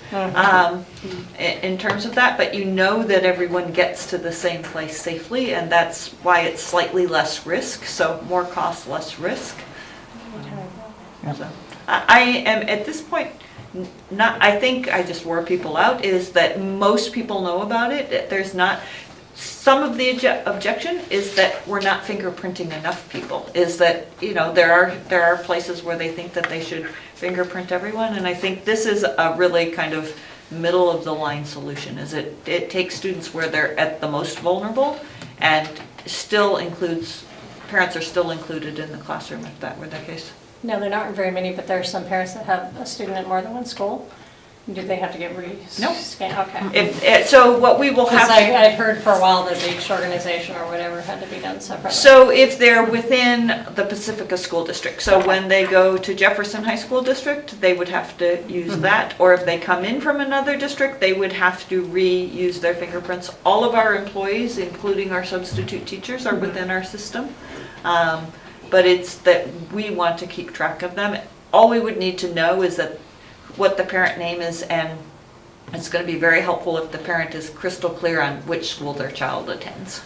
in terms of that, but you know that everyone gets to the same place safely, and that's why it's slightly less risk, so more cost, less risk. So, I am, at this point, I think I just wore people out, is that most people know about it. There's not, some of the objection is that we're not fingerprinting enough people, is that, you know, there are places where they think that they should fingerprint everyone, and I think this is a really kind of middle of the line solution, is it takes students where they're at the most vulnerable and still includes, parents are still included in the classroom if that were the case. No, there aren't very many, but there are some parents that have a student at more than one school. Do they have to get re-scanned? Nope. Okay. So what we will have. Because I'd heard for a while that each organization or whatever had to be done separately. So if they're within the Pacifica School District, so when they go to Jefferson High School District, they would have to use that, or if they come in from another district, they would have to reuse their fingerprints. All of our employees, including our substitute teachers, are within our system. But it's that we want to keep track of them. all we would need to know is that what the parent name is, and it's going to be very helpful if the parent is crystal clear on which school their child attends.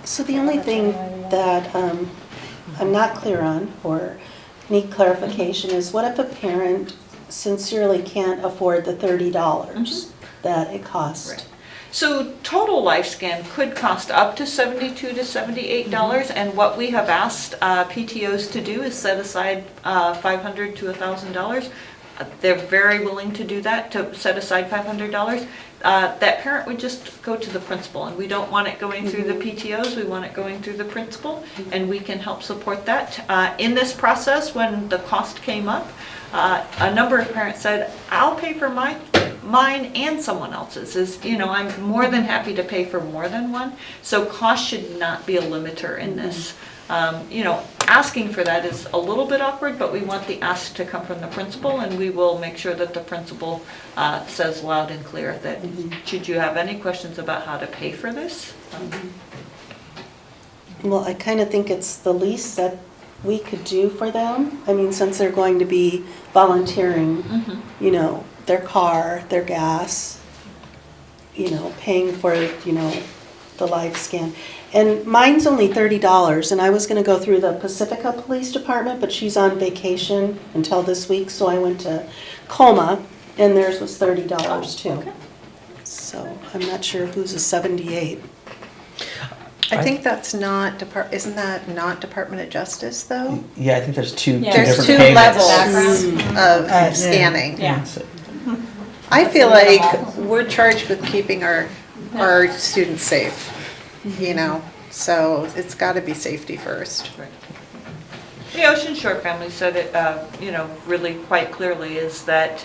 So the only thing that I'm not clear on or need clarification is what if a parent sincerely can't afford the $30 that it costs? Right. So total LifeScan could cost up to $72 to $78, and what we have asked PTOs to do is set aside $500 to $1,000. They're very willing to do that, to set aside $500. That parent would just go to the principal, and we don't want it going through the PTOs, we want it going through the principal, and we can help support that. In this process, when the cost came up, a number of parents said, I'll pay for mine and someone else's. I'm more than happy to pay for more than one. So cost should not be a limiter in this. Asking for that is a little bit awkward, but we want the ask to come from the principal, and we will make sure that the principal says loud and clear that should you have any questions about how to pay for this. Well, I kind of think it's the least that we could do for them. I mean, since they're going to be volunteering, their car, their gas, paying for, the LifeScan. And mine's only $30, and I was gonna go through the Pacifica Police Department, but she's on vacation until this week, so I went to Colma, and theirs was $30 too. Okay. So I'm not sure whose is 78. I think that's not, isn't that not Department of Justice, though? Yeah, I think there's two There's different two payments. levels of scanning. Yeah. I feel like we're charged with keeping our students safe, so it's got to be safety first. The Ocean Shore family said it, really quite clearly is that,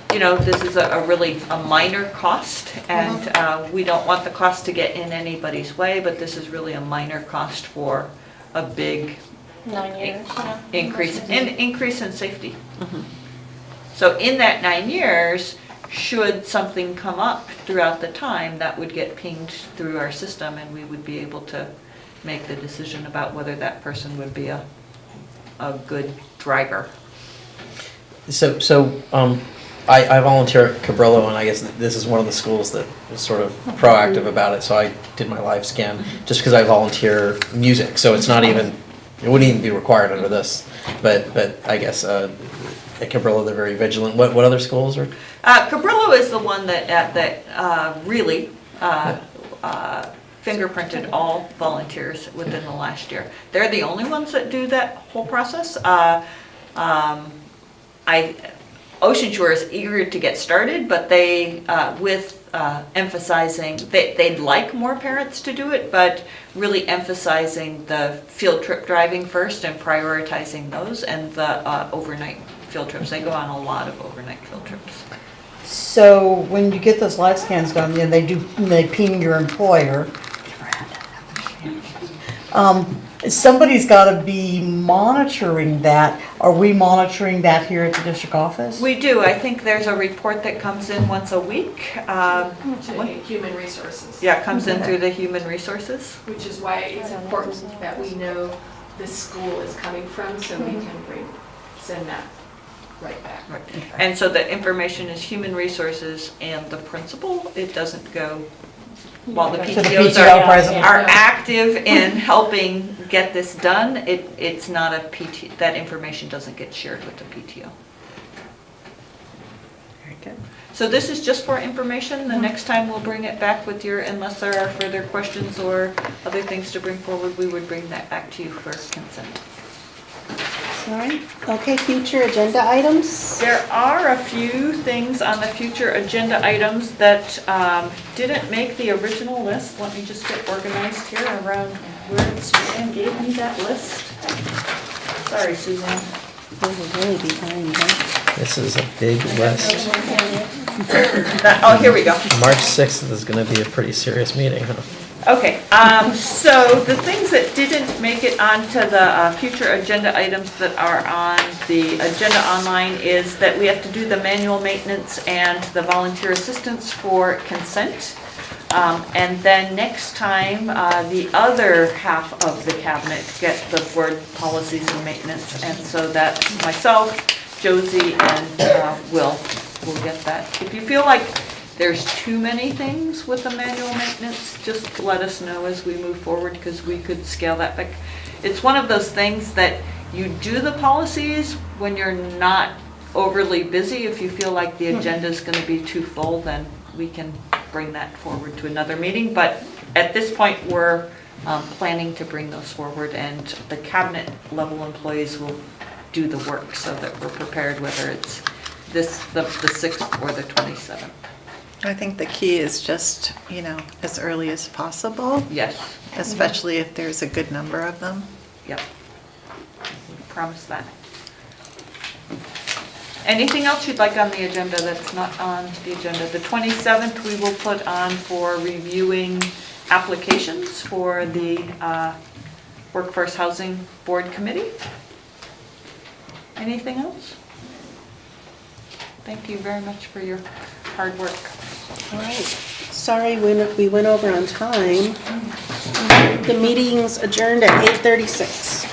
this is a really minor cost, and we don't want the cost to get in anybody's way, but this is really a minor cost for a big 9 years, increase in safety. So in that 9 years, should something come up throughout the time, that would get pinged through our system, and we would be able to make the decision about whether that person would be a good driver. So I volunteer at Cabrillo, and I guess this is one of the schools that was sort of proactive about it, so I did my LifeScan just because I volunteer music, so it's not even, it wouldn't even be required under this, but I guess at Cabrillo they're very vigilant. What other schools are? Cabrillo is the one that really fingerprinted all volunteers within the last year. They're the only ones that do that whole process. Ocean Shore is eager to get started, but they, emphasizing, they'd like more parents to do it, but really emphasizing the field trip driving first and prioritizing those, and the overnight field trips. They go on a lot of overnight field trips. So when you get those live scans done, they ping your employer. Somebody's got to be monitoring that. Are we monitoring that here at the district office? We do. I think there's a report that comes in once a week. To Human Resources. Yeah, it comes in through the Human Resources. Which is why it's important that we know this school is coming from, so we can send that right back. Right. And so the information is Human Resources and the principal. It doesn't go, while the PTOs are active in helping get this done, it's not a PT, that information doesn't get shared with the PTO. Very good. So this is just for information. The next time we'll bring it back with unless there are further questions or other things to bring forward, we would bring that back to you for consent. All right, okay, future agenda items? There are a few things on the future agenda items that didn't make the original list. Let me just get organized here around where Suzanne gave me that list. Sorry, Suzanne. We're really behind, huh? This is a big list. Oh, here we go. March 6th is going to be a pretty serious meeting, huh? Okay, so the things that didn't make it onto the future agenda items that are on the agenda online is that we have to do the manual maintenance and the volunteer assistance for consent. And then next time, the other half of the cabinet get the board policies and maintenance. And so that's myself, Josie, and Will get that. If you feel like there's too many things with the manual maintenance, just let us know as we move forward, because we could scale that back. It's one of those things that you do the policies when you're not overly busy. If you feel like the agenda is going to be too full, then we can bring that forward to another meeting. But at this point, we're planning to bring those forward, and the cabinet level employees will do the work so that we're prepared, whether it's the 6th or the 27th. I think the key is just, as early as possible. Yes. Especially if there's a good number of them. Yep. We promise that. Anything else you'd like on the agenda that's not on the agenda? The 27th we will put on for reviewing applications for the Workforce Housing Board Committee. Anything else? Thank you very much for your hard work. All right. Sorry we went over on time. The meeting's adjourned at 8:36.